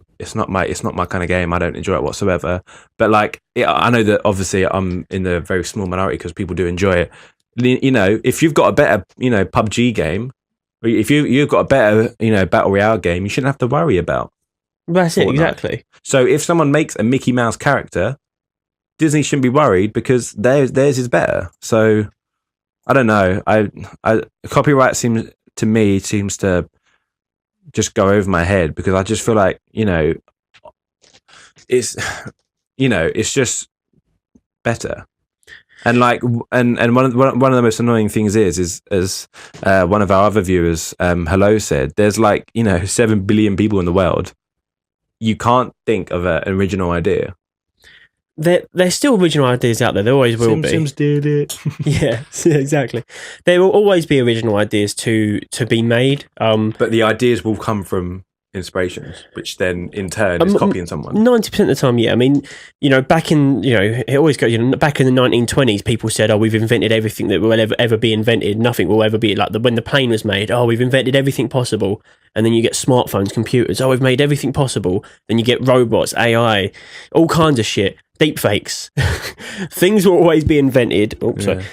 my kind of game. I don't enjoy it whatsoever. But like, I know that obviously I'm in the very small minority because people do enjoy it. You know, if you've got a better, you know, PUBG game, or if you've got a better, you know, Battle Royale game, you shouldn't have to worry about. That's Fortnite. It, exactly. So if someone makes a Mickey Mouse character, Disney shouldn't be worried because theirs is better. So I don't know. Copyright seems to just go over my head because I just feel like, you know, it's just better. And like, and one of the most annoying things is one of our other viewers, Hello, said, there's like, you know, 7 billion people in the world. You can't think of an original idea. There's still original ideas out there. There always will be. Simpsons did it. Yeah, exactly. There will always be original ideas to be made. But the ideas will come from inspirations, which then in turn is copying someone. 90% of the time, yeah. I mean, you know, back in, you know, it always goes, you know, back in the 1920s, people said, oh, we've invented everything that will ever be invented. Nothing will ever be like when the plane was made. Oh, we've invented everything possible. And then you get smartphones, computers. Oh, we've made everything possible. Then you get robots, AI, all kinds of shit. Deep fakes. Things will always be invented.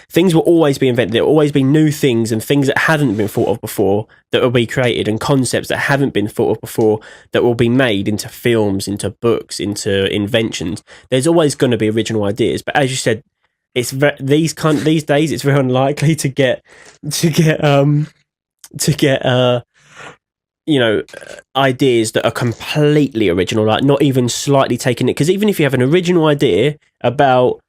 Things will always be invented. There will always be new things and things that haven't been thought of before that will be created, and concepts that haven't been thought of before that will be made into films, into books, into inventions. There's always going to be original ideas, but as you said, it's these days it's very unlikely to get you know, ideas that are completely original, like not even slightly taking it. Because even if you have an original idea about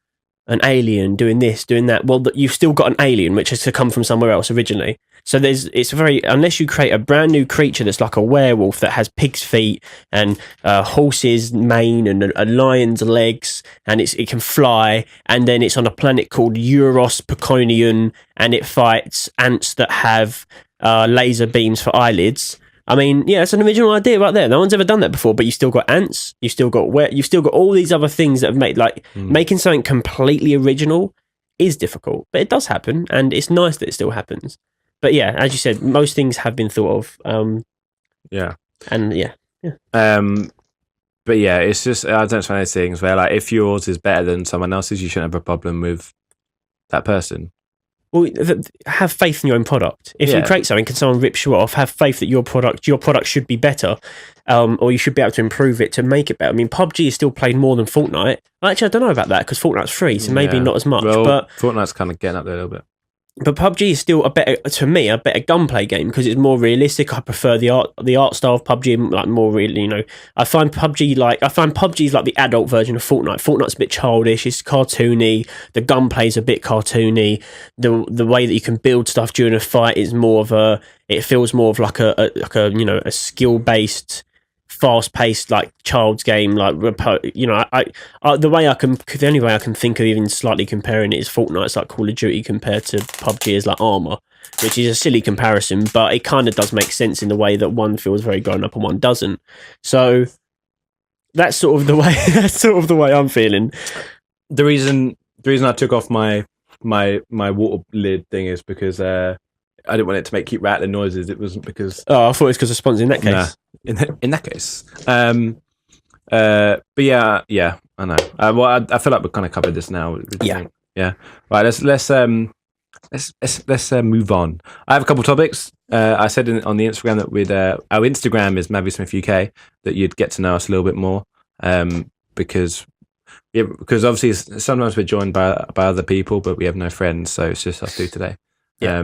an alien doing this, doing that, well, you've still got an alien which has to come from somewhere else originally. So unless you create a brand new creature that's like a werewolf that has pig's feet and horse's mane and a lion's legs, and it can fly, and then it's on a planet called Euros Peconian, and it fights ants that have laser beams for eyelids. I mean, yeah, it's an original idea right there. No one's ever done that before, but you still got ants, you've still got all these other things that have made, like, making something completely original is difficult, but it does happen, and it's nice that it still happens. But yeah, as you said, most things have been thought of. Yeah. And yeah. But yeah, it's just, I don't find those things where, like, if yours is better than someone else's, you shouldn't have a problem with that person. Well, have faith in your own product. If you create something and someone rips you off, have faith that your product should be better, or you should be able to improve it to make it better. I mean, PUBG is still played more than Fortnite. Actually, I don't know about that because Fortnite's free, so maybe not as much. Well, but Fortnite's kind of getting up there a little bit. But PUBG is still a better gunplay game because it's more realistic. I prefer the art style of PUBG, like more really, I find PUBG is like the adult version of Fortnite. Fortnite's a bit childish, it's cartoony, the gunplay's a bit cartoony, the way that you can build stuff during a fight is it feels more of like a skill based, fast paced like child's game. Like the only way I can think of even slightly comparing it is Fortnite's like Call of Duty compared to PUBG is like Armour, which is a silly comparison, but it kind of does make sense in the way that one feels very grown up and one doesn't. So that's sort of the way I'm feeling. The reason I took off my water lid thing is because I didn't want it to keep rattling noises. It wasn't because... Oh, I thought it was because of sponsors in that case. Nah, in that case. But yeah, I know. Well, I feel like we've kind of covered this now. Yeah. Yeah. Right, let's move on. I have a couple topics. I said on the Instagram that our Instagram is MAViSMITH UK, that you'd get to know us a little bit more. Because obviously sometimes we're joined by other people, but we have no friends, so it's just us two today. Yeah.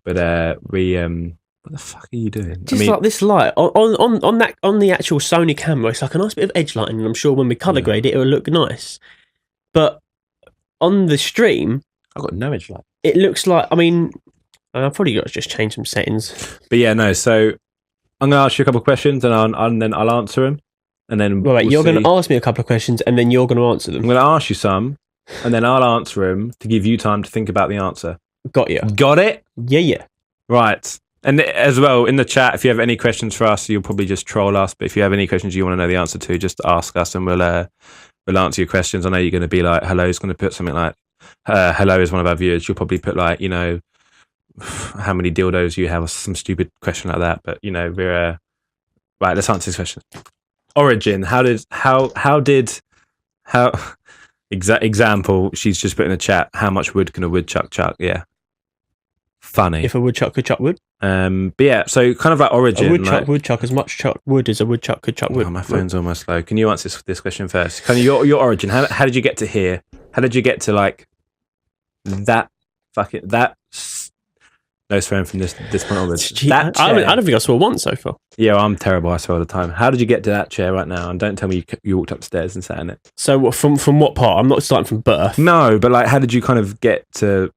But what the fuck are you doing? Just like this light on the actual Sony camera, it's like a nice bit of edge lighting, and I'm sure when we colour grade it will look nice. But on the stream, I've got no edge light. It looks like, I've probably got to just change some settings. But yeah, no. So I'm going to ask you a couple of questions, and then I'll answer them, and then you're going to ask me a couple of questions, and then you're going to answer them. I'm going to ask you some, and then I'll answer them to give you time to think about the answer. Got you. Got it? Yeah. Right. And as well, in the chat, if you have any questions for us, you'll probably just troll us. But if you have any questions you want to know the answer to, just ask us and we'll answer your questions. I know you're going to be like, hello's going to put something like, hello is one of our viewers. You'll probably put like, how many dildos you have or some stupid question like that. But, we're... right, let's answer this question. Origin, example, she's just put in the chat, how much wood can a woodchuck chuck? Yeah. Funny. If a woodchuck could chuck wood? But yeah, so kind of like Origin. A woodchuck would chuck as much wood as a woodchuck could chuck wood. Oh, my phone's almost low. Can you answer this question first? Kind of your Origin. How did you get to here? How did you get to like that no swearing from this point onwards. That chair, I don't think I saw one so far. Yeah, I'm terrible. I swear all the time. How did you get to that chair right now? And don't tell me you walked upstairs and sat in it. So from what part? I'm not starting from birth. No, but like, how did you kind of get to...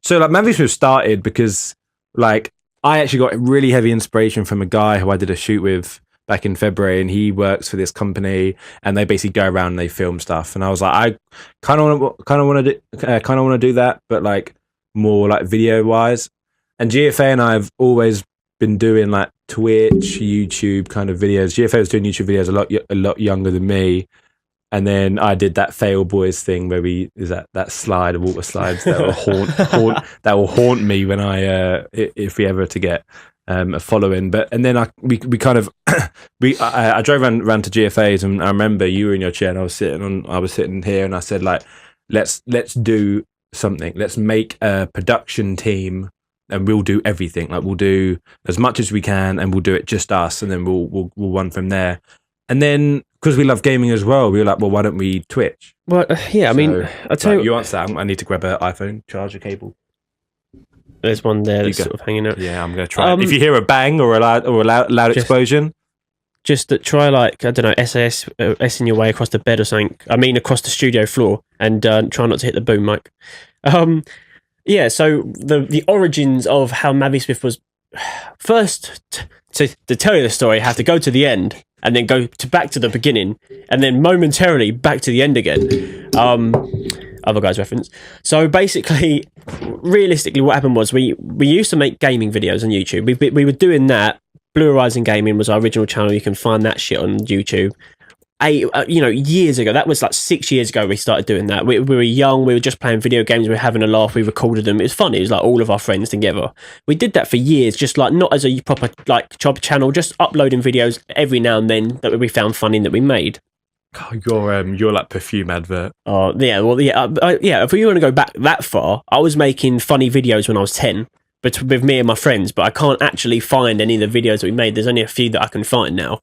So like MAViSMITH started because like I actually got really heavy inspiration from a guy who I did a shoot with back in February, and he works for this company, and they basically go around and they film stuff. And I was like, I kind of want to do that, but like more like video wise. And GFA and I have always been doing like Twitch, YouTube kind of videos. GFA was doing YouTube videos a lot younger than me. And then I did that Fail Boys thing where that slide of water slides that will haunt me when if we ever to get a following. But and then I drove around to GFA's, and I remember you were in your chair and I was sitting here, and I said like, let's do something. Let's make a production team, and we'll do everything. Like we'll do as much as we can, and we'll do it just us, and then we'll run from there. And then, because we love gaming as well, we were like, well, why don't we Twitch? Well, yeah, I mean, I'll tell you answer that. I need to grab an iPhone charger cable. There's one there that's sort of hanging out. Yeah, I'm going to try. If you hear a bang or a loud explosion, just try like, I don't know, S-ing your way across the bed or something. I mean, across the studio floor, and try not to hit the boom mic. Yeah, so the origins of how MAViSMITH was first. To tell you the story, I have to go to the end and then go back to the beginning and then momentarily back to the end again. Other guy's reference. So basically, realistically, what happened was we used to make gaming videos on YouTube. We were doing that. Blue Horizon Gaming was our original channel. You can find that shit on YouTube. Years ago, that was like 6 years ago we started doing that. We were young, we were just playing video games, we were having a laugh, we recorded them. It was funny, it was like all of our friends together. We did that for years, just like not as a proper like job channel, just uploading videos every now and then that we found funny that we made. Oh, your like perfume advert. Oh yeah, well yeah, if we want to go back that far, I was making funny videos when I was 10. with me and my friends, but I can't actually find any of the videos that we made. There's only a few that I can find now.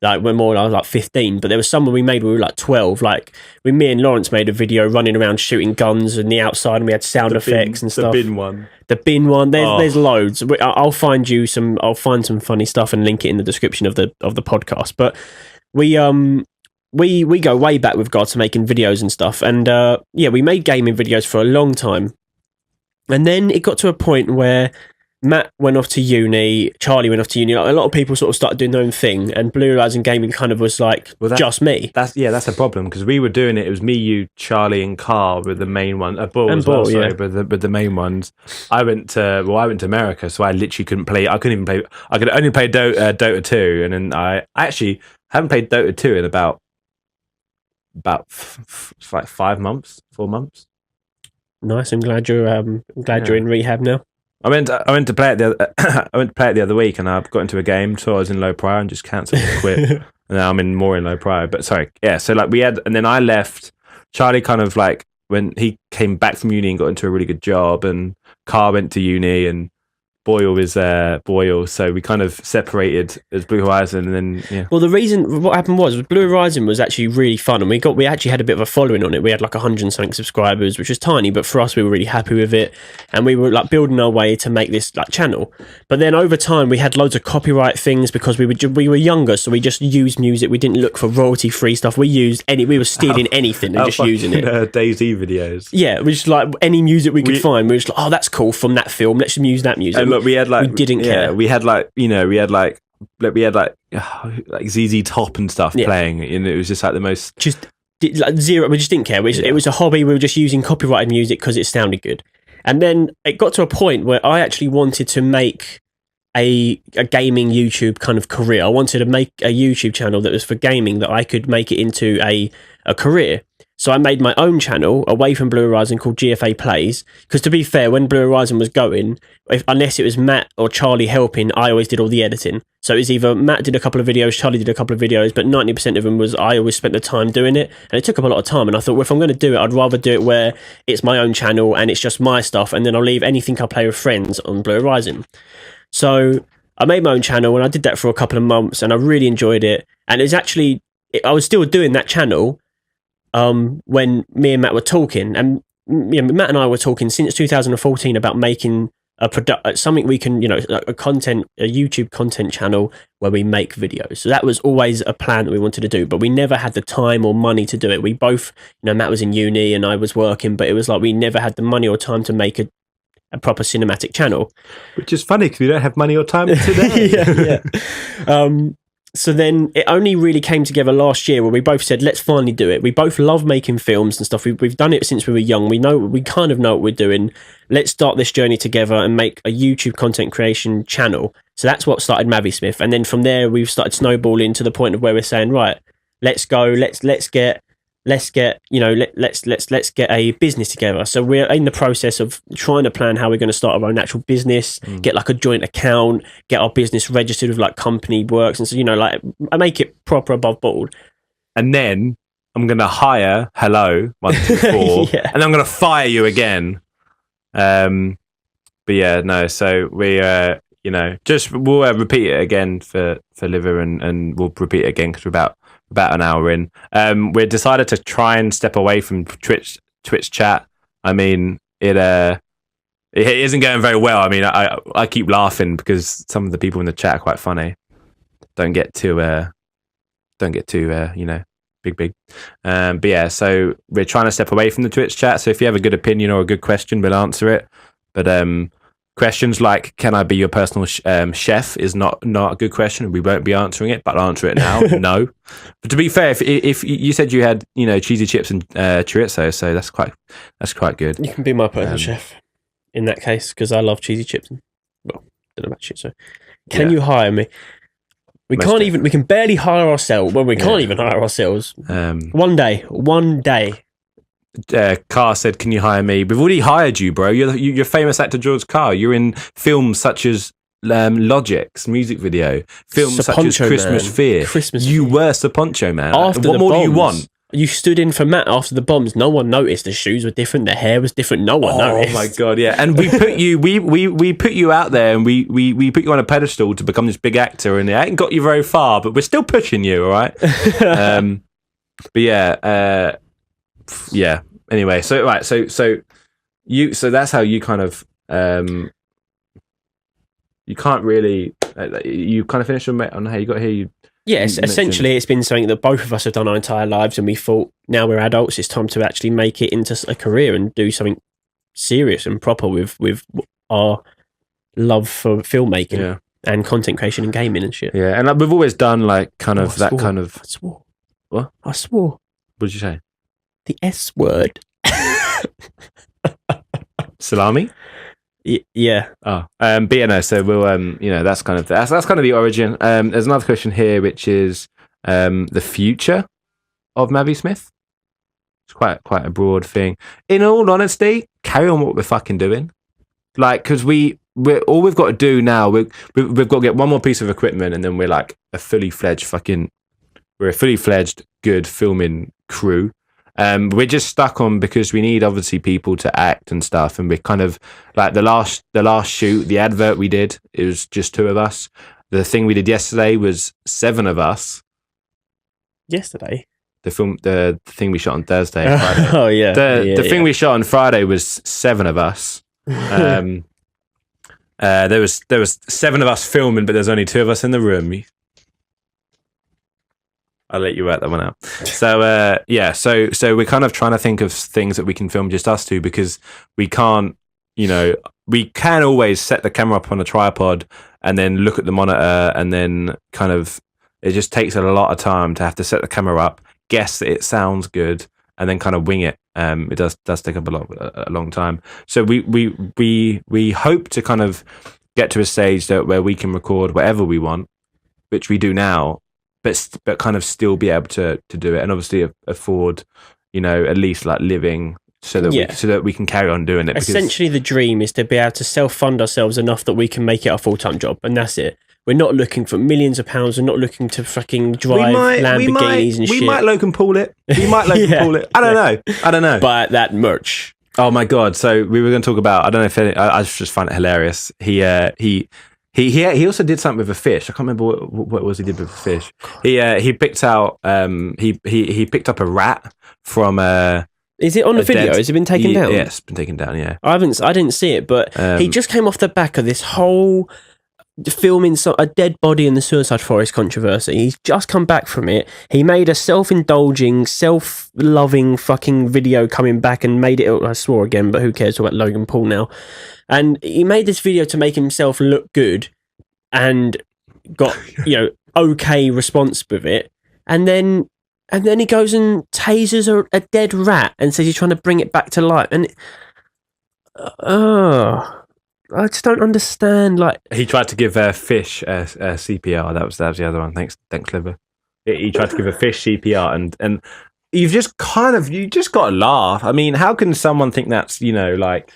Like when I was like 15, but there was some we made when we were like 12. Like me and Lawrence made a video running around shooting guns in the outside, and we had sound effects and stuff. The bin one. The bin one. There's loads. I'll find some funny stuff and link it in the description of the podcast. But we go way back with regards to making videos and stuff. And we made gaming videos for a long time. And then it got to a point where Matt went off to uni, Charlie went off to uni. Like, a lot of people sort of started doing their own thing, and Blue Horizon Gaming kind of was like just me. That's a problem, because we were doing it. It was me, you, Charlie, and Carl were the main one. Ball and as Ball, well, sorry, yeah. but the main ones. I went to America, so I literally couldn't play. I couldn't even play. I could only play Dota 2, and then I actually haven't played Dota 2 in about like 4 months. Nice. I'm glad you're in rehab now. I went to play it the other week, and I got into a game, so I was in low prior and just cancelled and quit. And now I'm more in low prior. But sorry, yeah. So like and then I left. Charlie kind of like when he came back from uni and got into a really good job, and Carl went to uni, and Boyle was Boyle, so we kind of separated as Blue Horizon, and then Well, what happened was Blue Horizon was actually really fun, and we actually had a bit of a following on it. We had like 100 and something subscribers, which was tiny, but for us we were really happy with it, and we were like building our way to make this like channel. But then over time we had loads of copyright things because we were younger, so we just used music. We didn't look for royalty free stuff. We were stealing anything and just using it. DayZ videos. Yeah, we just like any music we could find. We were just like, oh, that's cool from that film. Let's use that music. And look, we didn't care. We had ZZ Top and stuff playing, and it was just like the most zero. We just didn't care. It was a hobby. We were just using copyrighted music because it sounded good. And then it got to a point where I actually wanted to make a gaming YouTube kind of career. I wanted to make a YouTube channel that was for gaming, that I could make it into a career. So I made my own channel away from Blue Horizon called GFA Plays, because to be fair, when Blue Horizon was going, unless it was Matt or Charlie helping, I always did all the editing. So it was either Matt did a couple of videos, Charlie did a couple of videos, but 90% of them was I always spent the time doing it, and it took up a lot of time. And I thought, well, if I'm going to do it, I'd rather do it where it's my own channel and it's just my stuff, and then I'll leave anything I play with friends on Blue Horizon. So I made my own channel, and I did that for a couple of months, and I really enjoyed it. And it was actually, I was still doing that channel when me and Matt were talking, and Matt and I were talking since 2014 about making something we can, a YouTube content channel where we make videos. So that was always a plan that we wanted to do, but we never had the time or money to do it. We both, Matt was in uni and I was working, but it was like we never had the money or time to make a proper cinematic channel. Which is funny because we don't have money or time today. yeah. So then it only really came together last year where we both said, let's finally do it. We both love making films and stuff. We've done it since we were young. We kind of know what we're doing. Let's start this journey together and make a YouTube content creation channel. So that's what started MAViSMITH. And then from there, we've started snowballing to the point of where we're saying, right, let's go, let's get a business together. So we're in the process of trying to plan how we're going to start our own actual business, get like a joint account, get our business registered with like company works, and so make it proper above board. And then I'm going to hire Hello 124, and I'm going to fire you again. But yeah, no. So we we'll repeat it again for Liver, and we'll repeat it again because we're about an hour in. We decided to try and step away from Twitch chat. I mean, it isn't going very well. I mean, I keep laughing because some of the people in the chat are quite funny. Don't get too big. But yeah, so we're trying to step away from the Twitch chat. So if you have a good opinion or a good question, we'll answer it. But questions like, can I be your personal chef is not a good question. We won't be answering it, but I'll answer it now. No. But to be fair, if you said you had, cheesy chips and chorizo, so that's quite good. You can be my personal chef in that case, because I love cheesy chips. Well, I don't know about chorizo. Can you hire me? We can barely hire ourselves. Well, we can't even hire ourselves. One day. Carr said, "Can you hire me?" We've already hired you, bro. You're famous actor George Carr. You're in films such as Logic's music video, films such as Christmas Fear. You were Sir Poncho Man. After what more do you want? You stood in for Matt after the bombs. No one noticed. The shoes were different. The hair was different. No one noticed. Oh my god, yeah. And we put you, we put you out there, and we put you on a pedestal to become this big actor, and it ain't got you very far, but we're still pushing you, all right? But yeah, yeah. Anyway, so right, so that's how you kind of you can't really you kind of finish on how you got here. You Yes, essentially it's been something that both of us have done our entire lives, and we thought now we're adults, it's time to actually make it into a career and do something serious and proper with our love for filmmaking and content creation and gaming and shit. Yeah, and like, we've always done like kind of that kind of. I swore. What? I swore. What did you say? The S word. Salami. Yeah. Oh, but yeah, no. So we'll, that's kind of the origin. There's another question here, which is the future of MAViSMITH. It's quite a broad thing. In all honesty, carry on what we're fucking doing. Like, because we're all we've got to do now. We've got to get one more piece of equipment, and then we're like a fully fledged good filming crew. We're just stuck on because we need obviously people to act and stuff, and we're kind of like the last shoot, the advert we did, it was just 2 of us. The thing we did yesterday was 7 of us. Yesterday? The thing we shot on Thursday and Friday. Oh yeah. The thing we shot on Friday was 7 of us. There was 7 of us filming, but there's only 2 of us in the room. I'll let you work that one out. So so we're kind of trying to think of things that we can film just us 2, because we can't, we can always set the camera up on a tripod and then look at the monitor, and then kind of it just takes a lot of time to have to set the camera up, guess that it sounds good, and then kind of wing it. It does take up a long time. So we hope to kind of get to a stage where we can record whatever we want, which we do now. But kind of still be able to do it, and obviously afford, at least like living so that we can carry on doing it. Essentially, the dream is to be able to self-fund ourselves enough that we can make it a full-time job, and that's it. We're not looking for millions of pounds. We're not looking to fucking drive Lamborghinis and shit. We might Logan Paul it. We might Logan Paul it. I don't know. But that merch. Oh my god! So we were going to talk about. I don't know if I just find it hilarious. He also did something with a fish. I can't remember what it was he did with a fish. He picked out he picked up a rat from Is it on the video? Has it been taken down? Yes, been taken down. Yeah, I didn't see it, but he just came off the back of this whole filming a dead body in the suicide forest controversy. He's just come back from it. He made a self-indulging, self-loving fucking video coming back and made it. I swore again, but who cares about Logan Paul now? And he made this video to make himself look good and got, okay response with it. And then he goes and tasers a dead rat and says he's trying to bring it back to life. And I just don't understand. Like, he tried to give a fish CPR. That was the other one. Thanks, Clever. He tried to give a fish CPR, and you just got to laugh. I mean, how can someone think that's like?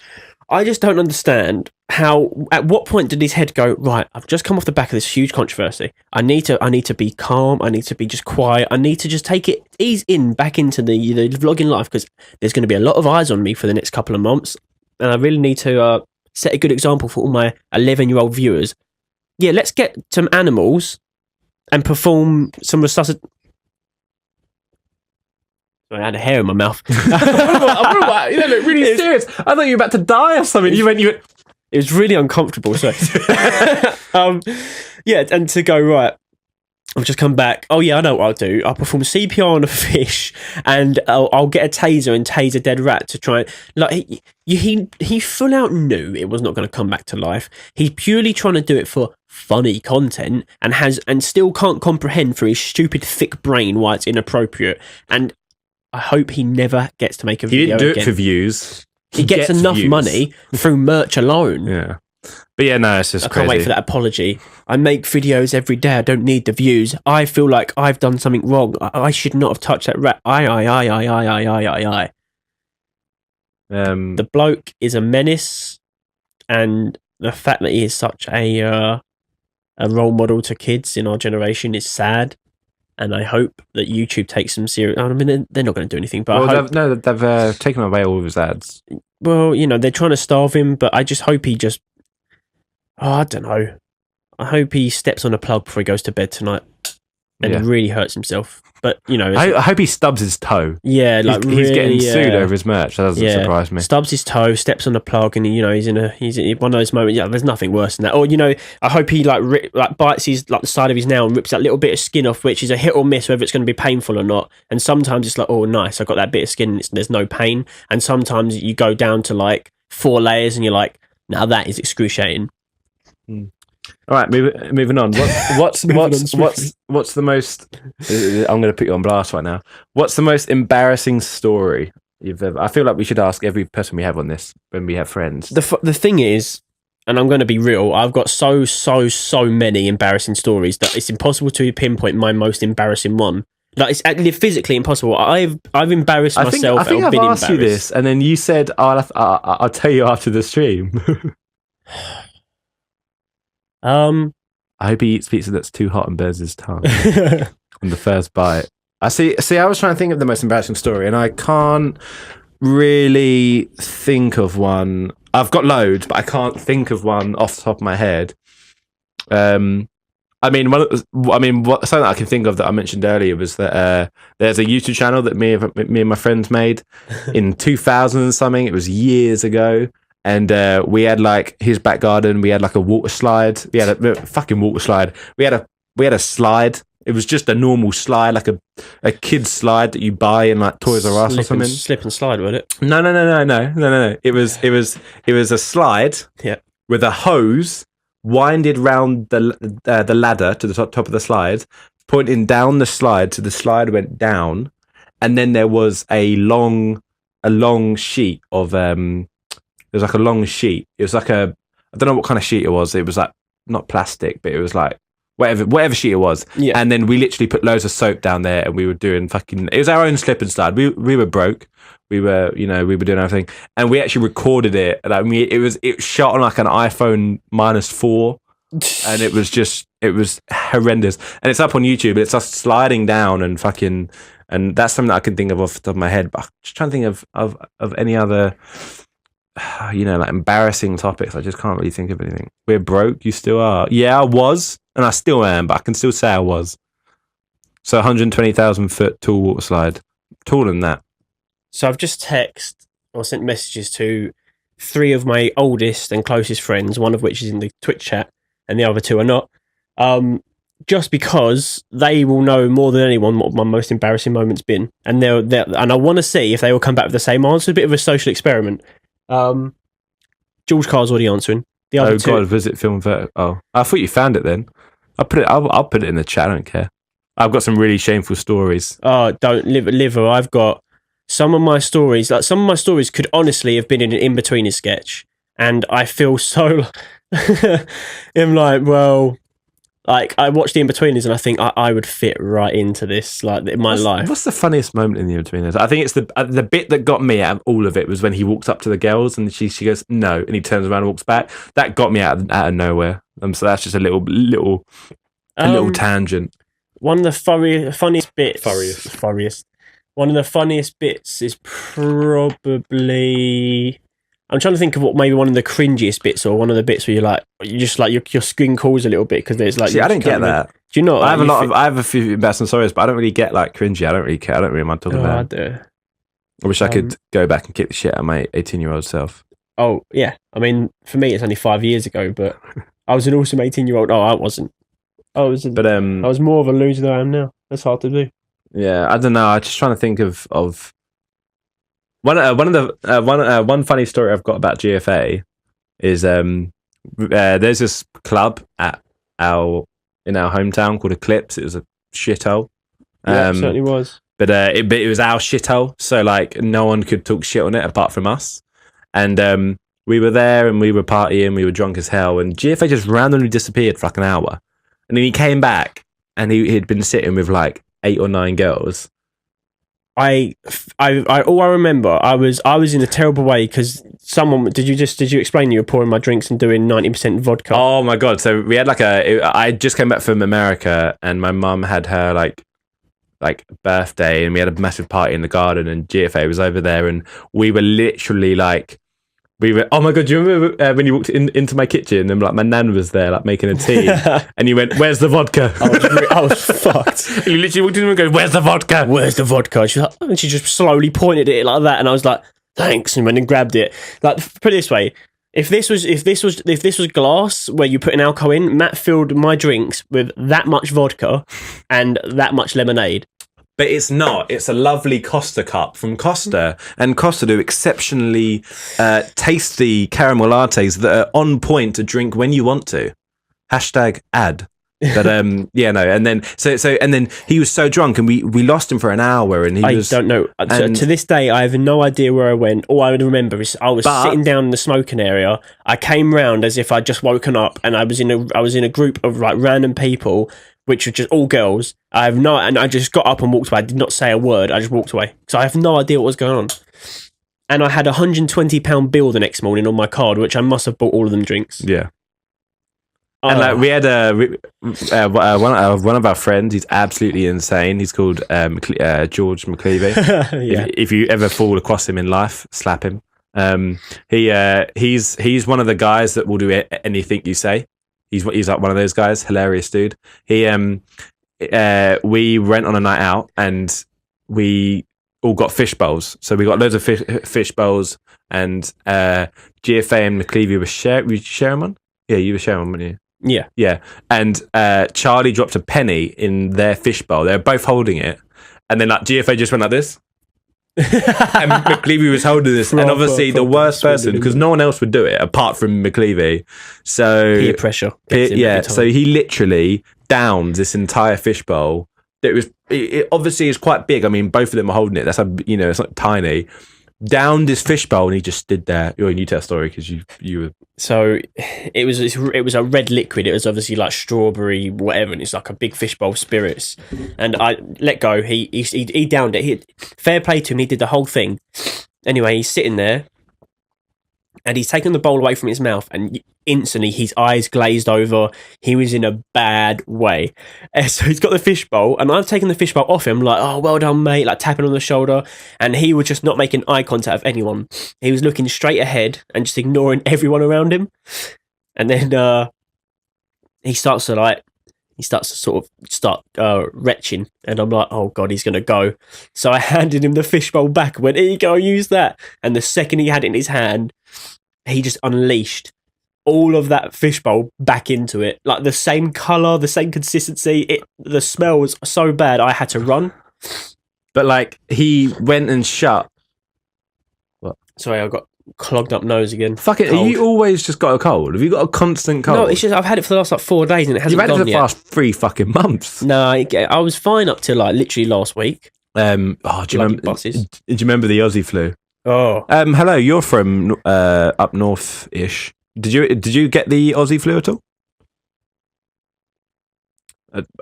I just don't understand how. At what point did his head go? Right, I've just come off the back of this huge controversy. I need to be calm. I need to be just quiet. I need to just ease back into the vlogging life, because there's going to be a lot of eyes on me for the next couple of months, and I really need to set a good example for all my 11-year-old viewers. Yeah, let's get some animals and perform some resuscitation. I had a hair in my mouth. You look really serious. I thought you were about to die or something. You went. It was really uncomfortable. So, and to go right. I've just come back. Oh yeah, I know what I'll do. I'll perform CPR on a fish, and I'll get a taser and tase a dead rat to try. He full out knew it was not going to come back to life. He's purely trying to do it for funny content, and still can't comprehend through his stupid thick brain why it's inappropriate. And I hope he never gets to make a video again. He didn't do it for views. He gets enough money through merch alone. Yeah. But yeah, no, it's just I can't wait for that apology. I make videos every day. I don't need the views. I feel like I've done something wrong. I should not have touched that rat. I. The bloke is a menace, and the fact that he is such a role model to kids in our generation is sad. and I hope that YouTube takes them serious. I mean, they're not going to do anything, but they've taken away all of his ads. Well, they're trying to starve him, but I just hope he I don't know. I hope he steps on a plug before he goes to bed tonight and really hurts himself. But, I hope he stubs his toe. Yeah, like he's getting sued over his merch. That doesn't surprise me. Stubs his toe, steps on a plug, and he's in one of those moments. Yeah, there's nothing worse than that. Or I hope he bites his the side of his nail and rips that little bit of skin off, which is a hit or miss whether it's going to be painful or not. And sometimes it's like, oh, nice, I got that bit of skin. And there's no pain. And sometimes you go down to like 4 layers, and you're like, now that is excruciating. All right, moving on. What's the most? I'm going to put you on blast right now. What's the most embarrassing story you've ever? I feel like we should ask every person we have on this when we have friends. The thing is, and I'm going to be real, I've got so many embarrassing stories that it's impossible to pinpoint my most embarrassing one. Like, it's actually physically impossible. I've embarrassed myself. I think I've asked you this, and then you said, "I'll tell you after the stream." I hope he eats pizza that's too hot and burns his tongue on the first bite. I see. I was trying to think of the most embarrassing story, and I can't really think of one. I've got loads, but I can't think of one off the top of my head. Something that I can think of that I mentioned earlier was that there's a YouTube channel that me and my friends made in 2000 and something. It was years ago. And we had like his back garden. We had like a water slide. We had a fucking water slide. We had a slide. It was just a normal slide, like a kid's slide that you buy in like Toys R Us or something. Slip and slide, wasn't it? No. It was a slide. Yeah. With a hose winded round the ladder to the top of the slide, pointing down the slide, so the slide went down, and then there was a long sheet of It was like a long sheet. It was like I don't know what kind of sheet it was. It was like not plastic, but it was like whatever sheet it was. Yeah. And then we literally put loads of soap down there, and we were doing it was our own slip and slide. We were broke. We were doing everything, and we actually recorded it. Like it was shot on like an iPhone -4, and it was horrendous. And it's up on YouTube. It's us sliding down and fucking, and that's something that I can think of off the top of my head. But I'm just trying to think of any other. Like embarrassing topics. I just can't really think of anything. We're broke. You still are. Yeah, I was, and I still am, but I can still say I was. So 120,000 foot tall water slide, taller than that. So I've just sent messages to 3 of my oldest and closest friends, one of which is in the Twitch chat, and the other 2 are not. Just because they will know more than anyone what my most embarrassing moment's been, and and I want to see if they will come back with the same answer. A bit of a social experiment. George Carr's already answering. The other 2. God, visit film vertical. Oh, I thought you found it then. I'll put it in the chat. I don't care. I've got some really shameful stories. Oh, don't liver. I've got some of my stories. Like, some of my stories could honestly have been in an in-betweener sketch, and I feel so. I'm like, well, like I watch the in-betweeners and I think I would fit right into this, like in my life. What's the funniest moment in the in-betweeners? I think it's the bit that got me out of all of it was when he walks up to the girls and she goes no, and he turns around and walks back. That got me out of nowhere. So that's just a little tangent. One of the funniest bits. One of the funniest bits is probably. I'm trying to think of what maybe one of the cringiest bits, or one of the bits where your skin crawls a little bit because there's like. See, I don't get that. Do you not? Like, I have a few embarrassing stories, but I don't really get like cringy. I don't really care. I don't really mind talking about it. I wish I could go back and kick the shit out of my 18-year-old self. Oh yeah, I mean, for me it's only 5 years ago, but I was an awesome 18-year-old. Oh, I wasn't. I was more of a loser than I am now. That's hard to do. Yeah, I don't know. I'm just trying to think of. One funny story I've got about GFA is there's this club in our hometown called Eclipse. It was a shithole. Yeah, it certainly was. But it was our shithole, so like no one could talk shit on it apart from us. And we were there and we were partying, we were drunk as hell, and GFA just randomly disappeared for like an hour. And then he came back and he'd been sitting with like 8 or 9 girls. All I remember, I was in a terrible way because someone did you explain you were pouring my drinks and doing 90% vodka? Oh my god! So we had I just came back from America and my mum had her like like birthday, and we had a massive party in the garden, and GFA was over there, and we were literally like, oh my god, do you remember when you walked into my kitchen and like my nan was there like making a tea and you went, where's the vodka? I was fucked. And you literally walked in and go, where's the vodka? Where's the vodka? And she just slowly pointed at it like that, and I was like, thanks, and went and grabbed it. Like, put it this way, if this was glass where you put an alcohol in, Matt filled my drinks with that much vodka and that much lemonade. But it's not. It's a lovely Costa cup from Costa. And Costa do exceptionally tasty caramel lattes that are on point to drink when you want to. #ad. But yeah, no. And then and then he was so drunk, and we lost him for an hour. And I don't know. To this day, I have no idea where I went. All I remember is I was sitting down in the smoking area. I came round as if I'd just woken up, and I was in a group of like random people, which were just all girls. And I just got up and walked away. I did not say a word. I just walked away. So I have no idea what was going on. And I had a £120 bill the next morning on my card, which I must have bought all of them drinks. Yeah. And like we had one of our friends. He's absolutely insane. He's called George McCleavey. Yeah. If you ever fall across him in life, slap him. He's one of the guys that will do anything you say. He's like one of those guys, hilarious dude. We went on a night out and we all got fish bowls. So we got loads of fish bowls, and GFA and McCleavey were sharing one. Yeah, you were sharing one, weren't you? Yeah. Yeah. And Charlie dropped a penny in their fish bowl. They were both holding it, and then like GFA just went like this. And McCleavey was holding this, and obviously the worst person, because no one else would do it apart from McCleavey. So peer pressure. So he literally downed this entire fish bowl. It obviously is quite big. I mean, both of them are holding it. That's it's not tiny. Downed this fish bowl, and he just stood there. You tell a story because you were. So it was a red liquid. It was obviously like strawberry, whatever, and it's like a big fishbowl of spirits. And I let go. He downed it. Fair play to him. He did the whole thing. Anyway, he's sitting there, and he's taken the bowl away from his mouth, and instantly his eyes glazed over. He was in a bad way. So he's got the fish bowl, and I've taken the fish bowl off him, like, oh, well done, mate, like tapping on the shoulder. And he was just not making eye contact with anyone. He was looking straight ahead and just ignoring everyone around him. And then he starts to start retching, and I'm like, oh god, he's gonna go. So I handed him the fishbowl back and went, here you go, use that. And the second he had it in his hand, he just unleashed all of that fishbowl back into it, like the same colour, the same consistency. The smell was so bad I had to run. But like he went and shut. What? Sorry, I got clogged up nose again. Fuck it, you always just got a cold? Have you got a constant cold? No, it's just I've had it for the last like 4 days and it hasn't gone yet. You've had it for the past 3 fucking months. No, I was fine up till like literally last week. Do you remember buses? Did you remember the Aussie flu? Oh. Hello, you're from up north-ish. Did you get the Aussie flu at all?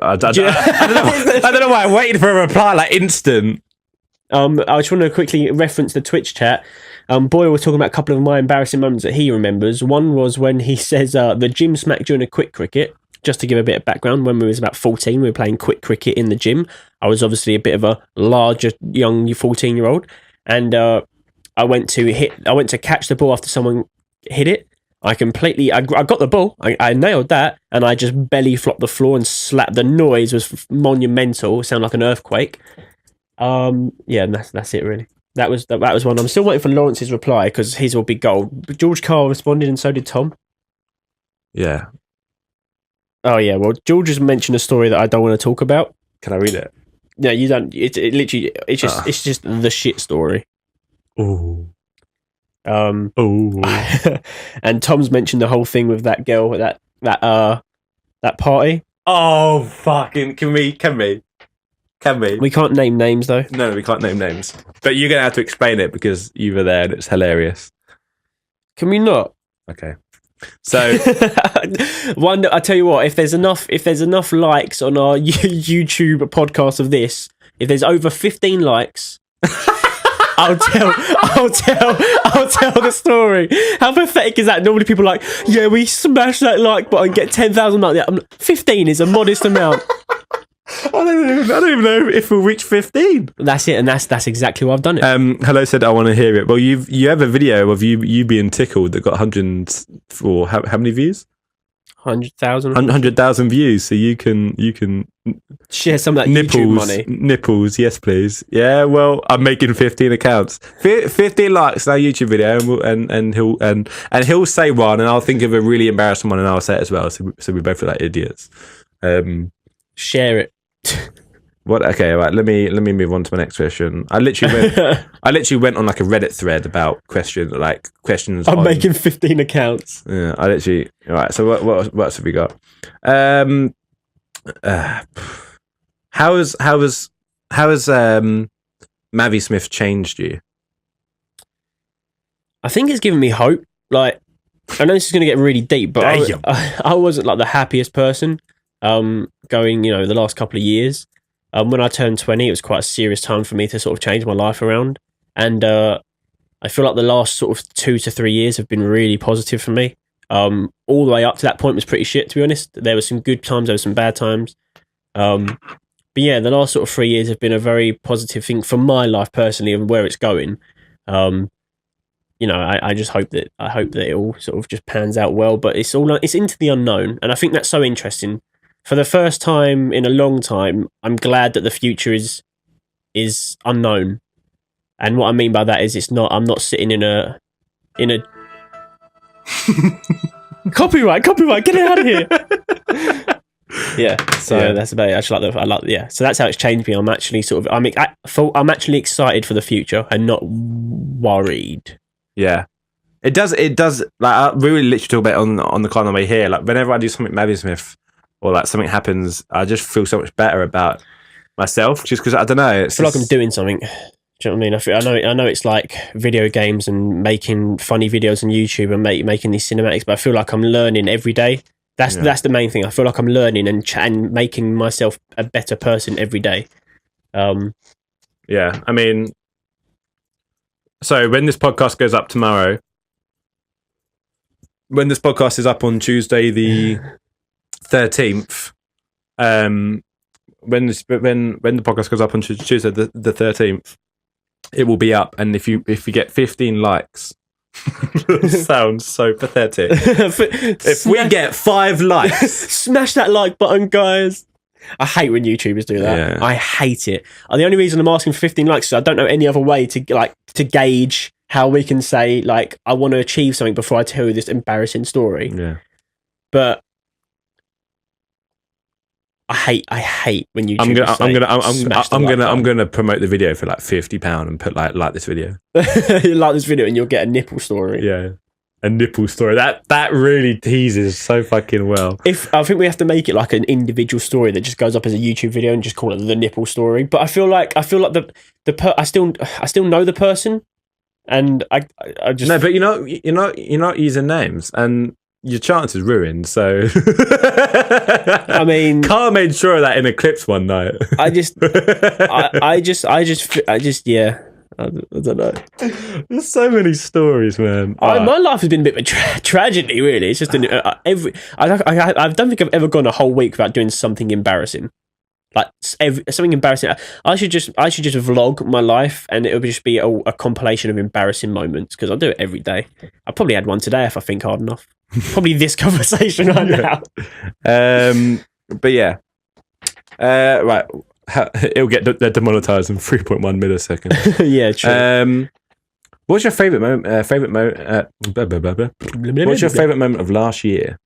I don't know why I waited for a reply like instant. I just want to quickly reference the Twitch chat. Boyle was talking about a couple of my embarrassing moments that he remembers. One was when he says the gym smack during a quick cricket. Just to give a bit of background, when we was about 14, we were playing quick cricket in the gym. I was obviously a bit of a larger, young 14-year-old, and I went to catch the ball after someone hit it. I got the ball. I nailed that, and I just belly flopped the floor and slapped. The noise was monumental. It sounded like an earthquake. Yeah, and that's it really. That was one. I'm still waiting for Lawrence's reply because his will be gold. George Carl responded, and so did Tom. Yeah. Oh yeah. Well, George has mentioned a story that I don't want to talk about. Can I read it? No, you don't. It's just the shit story. Ooh. And Tom's mentioned the whole thing with that girl at that party. Oh fucking! Can we? We can't name names though. No, we can't name names. But you're gonna have to explain it because you were there and it's hilarious. Can we not? Okay. So I tell you what, if there's enough likes on our YouTube podcast of this, if there's over 15 likes, I'll tell the story. How pathetic is that? Normally people are like, yeah, we smash that like button, get 10,000 likes. 15 is a modest amount. I don't even know if we'll reach 15. That's it, and that's exactly why I've done it. Hello said I want to hear it. Well, you have a video of you being tickled that got 100 or how many views? 100,000 views. So you can share some of that YouTube money. Nipples, yes, please. Yeah, well, I'm making 15 accounts, 15 likes on our YouTube video, and he'll say one, and I'll think of a really embarrassing one, and I'll say it as well. So we both look like idiots. Share it. What? Okay, right. Let me move on to my next question. I literally went on like a Reddit thread about questions. I'm making 15 accounts. Yeah, I literally. All right. So what else have we got? How has MAViSMITH changed you? I think it's given me hope. Like, I know this is going to get really deep, but I wasn't like the happiest person. Going, the last couple of years. When I turned 20, it was quite a serious time for me to sort of change my life around. And I feel like the last sort of 2 to 3 years have been really positive for me. All the way up to that point was pretty shit, to be honest. There were some good times, there were some bad times. But yeah, the last sort of 3 years have been a very positive thing for my life personally and where it's going. I just hope that it all sort of just pans out well, but it's into the unknown. And I think that's so interesting. For the first time in a long time, I'm glad that the future is unknown. And what I mean by that is I'm not sitting in a copyright, get it out of here. Yeah, so that's about it. So that's how it's changed me. I'm actually I'm actually excited for the future and not worried. Yeah. It does like I really literally talk about it on the car on the way here. Like whenever I do something MAViSMITH, or like something happens, I just feel so much better about myself. Just because I don't know, I feel like I'm doing something. Do you know what I mean? I know it's like video games and making funny videos on YouTube and making these cinematics, but I feel like I'm learning every day. That's the main thing. I feel like I'm learning and making myself a better person every day. Yeah, I mean, so when this podcast goes up tomorrow, when this podcast is up on Tuesday the 13th, when the podcast goes up on Tuesday the 13th, it will be up, and if you get 15 likes, sounds so pathetic. If we get 5 likes, smash that like button, guys. I hate when YouTubers do that. Yeah. I hate it. And the only reason I'm asking for 15 likes is I don't know any other way to gauge how we can say like I want to achieve something before I tell you this embarrassing story. Yeah, but I hate when you. I'm gonna promote the video for like £50 and put like this video. You like this video and you'll get a nipple story. Yeah, a nipple story. That really teases so fucking well. I think we have to make it like an individual story that just goes up as a YouTube video and just call it the nipple story. But I feel like I still know the person, and I just no. But you're not using names and. Your chance is ruined, so... I mean... Carl made sure of that in Eclipse one night. I yeah. I don't know. There's so many stories, man. My life has been a bit of a tragedy, really. It's just I don't think I've ever gone a whole week without doing something embarrassing. Like something embarrassing. I should just vlog my life, and it would just be a compilation of embarrassing moments because I do it every day. I probably had one today if I think hard enough. Probably this conversation right now. But yeah, right. It'll get demonetized in 3.1 milliseconds. Yeah, true. What's your favorite moment? What's your favorite moment of last year?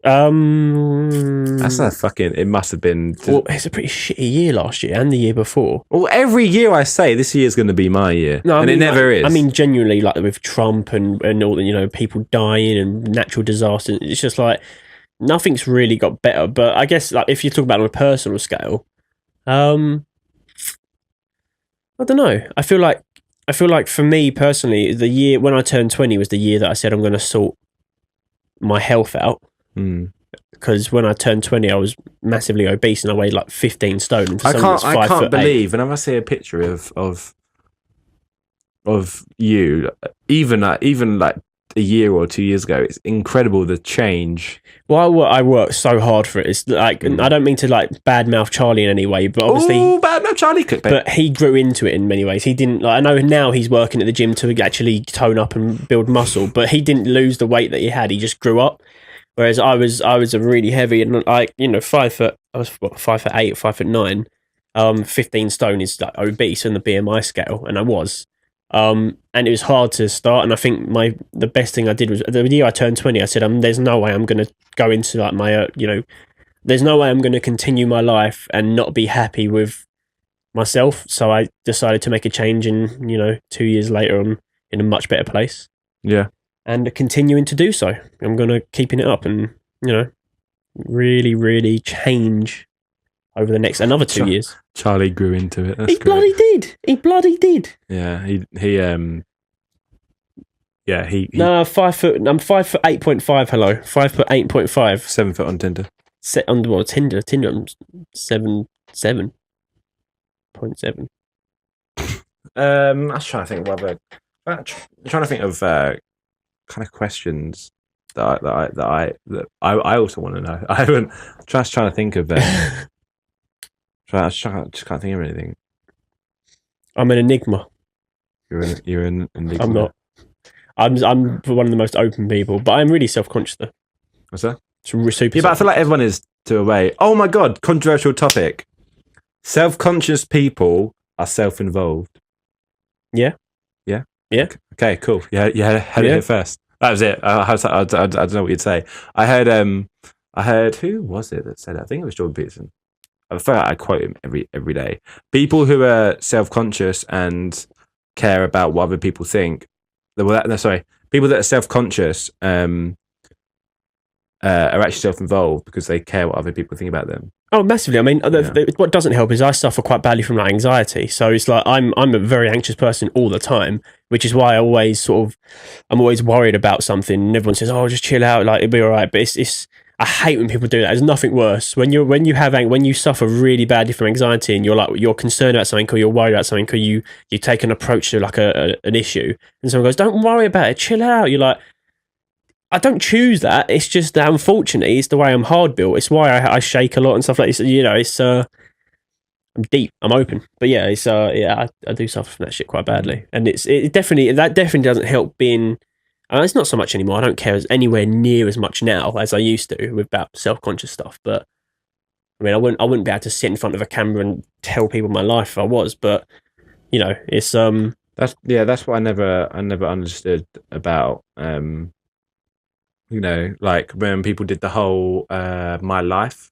That's a fucking. It must have been. Well, it's a pretty shitty year last year and the year before. Well, every year I say this year's going to be my year, it never is. I mean, genuinely, like with Trump and all the people dying and natural disasters, it's just like nothing's really got better. But I guess like if you talk about it on a personal scale, I don't know. I feel like for me personally, the year when I turned 20 was the year that I said I'm going to sort my health out. Because when I turned 20, I was massively obese and I weighed like 15 stone. And I can't believe whenever I see a picture of you, even like a year or 2 years ago. It's incredible the change. Well, I worked so hard for it. It's like I don't mean to like badmouth Charlie in any way, but obviously, badmouth Charlie. But he grew into it in many ways. He didn't like. I know now he's working at the gym to actually tone up and build muscle, but he didn't lose the weight that he had. He just grew up. Whereas I was a really heavy and like 5 foot. I was 5'8", 5'9". 15 stone is like obese on the BMI scale, and I was. And it was hard to start. And I think the best thing I did was the year I turned 20. I said, "There's no way I'm going to go into like my there's no way I'm going to continue my life and not be happy with myself." So I decided to make a change, and 2 years later, I'm in a much better place. Yeah, and continuing to do so. I'm going to keeping it up, and really, really change over the next another 2 years. Charlie grew into it. That's he great. bloody did. He bloody did. Yeah, he. No, 5 foot. I'm 5'8.5". Hello, 5'8.5". 7 foot on Tinder. Set on Tinder. I'm 7.7. I was trying to think of kind of questions that I also want to know. I haven't just trying to think of. I just can't think of anything. I'm an enigma. You're an enigma. I'm not. I'm one of the most open people, but I'm really self-conscious though. What's that? Super. Yeah, but I feel like everyone is to a way. Oh my god, controversial topic. Self-conscious people are self-involved. Yeah. Okay, cool. Yeah, you had it here first. That was it. I don't know what you'd say. I heard who was it that said it? I think it was Jordan Peterson. I feel like I quote him every day. People who are self-conscious and care about what other people think. People that are self-conscious are actually self-involved because they care what other people think about them. Oh, massively. I mean, what doesn't help is I suffer quite badly from like anxiety. So it's like I'm a very anxious person all the time, which is why I'm always worried about something. And everyone says, "Oh, just chill out, like it'll be all right." But it's I hate when people do that. There's nothing worse when you suffer really badly from anxiety and you're concerned about something or you're worried about something or you take an approach to like an issue and someone goes, "Don't worry about it, chill out." You're like, I don't choose that. It's just that unfortunately, it's the way I'm hard built. It's why I shake a lot and stuff like this. It's I'm deep, I'm open, but yeah, it's I do suffer from that shit quite badly, and it definitely doesn't help being. It's not so much anymore. I don't care anywhere near as much now as I used to about self-conscious stuff. But I mean, I wouldn't be able to sit in front of a camera and tell people my life if I was. But it's that's what I never understood about like when people did the whole my life,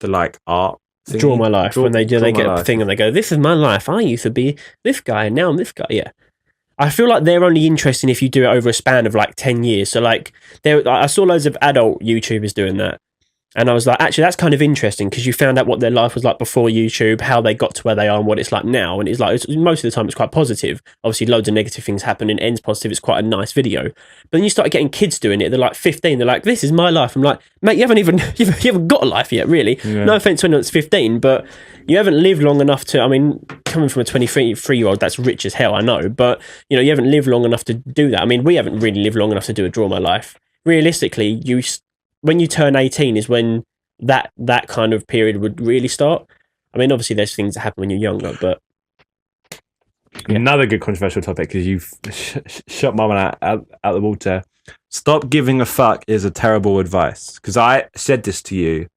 the like art thingy. Draw my life when they get a thing and they go, "This is my life. I used to be this guy and now I'm this guy." Yeah. I feel like they're only interesting if you do it over a span of like 10 years. So like I saw loads of adult YouTubers doing that. And I was like, actually, that's kind of interesting because you found out what their life was like before YouTube, how they got to where they are and what it's like now. And it's like, most of the time it's quite positive. Obviously, loads of negative things happen and ends positive. It's quite a nice video. But then you start getting kids doing it. They're like 15. They're like, "This is my life." I'm like, mate, you haven't got a life yet, really. Yeah. No offense to anyone that's 15, but you haven't lived long enough to, I mean, coming from a 23-year-old, that's rich as hell, I know. But, you haven't lived long enough to do that. I mean, we haven't really lived long enough to do a Draw My Life. Realistically, when you turn 18 is when that kind of period would really start. I mean, obviously there's things that happen when you're younger, but yeah. Another good controversial topic because you've shot my one out the water. Stop giving a fuck is a terrible advice, because I said this to you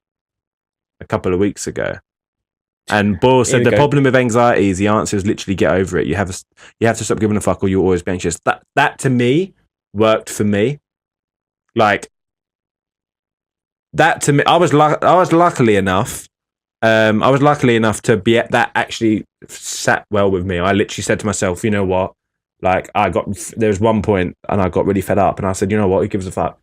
a couple of weeks ago, and Boyle said the problem with anxiety is the answer is literally get over it. You have to stop giving a fuck or you'll always be anxious. That to me worked for me. Like, that to me, I was lucky enough to be at that actually sat well with me. I literally said to myself, you know what? Like, there was one point and I got really fed up and I said, you know what? Who gives a fuck?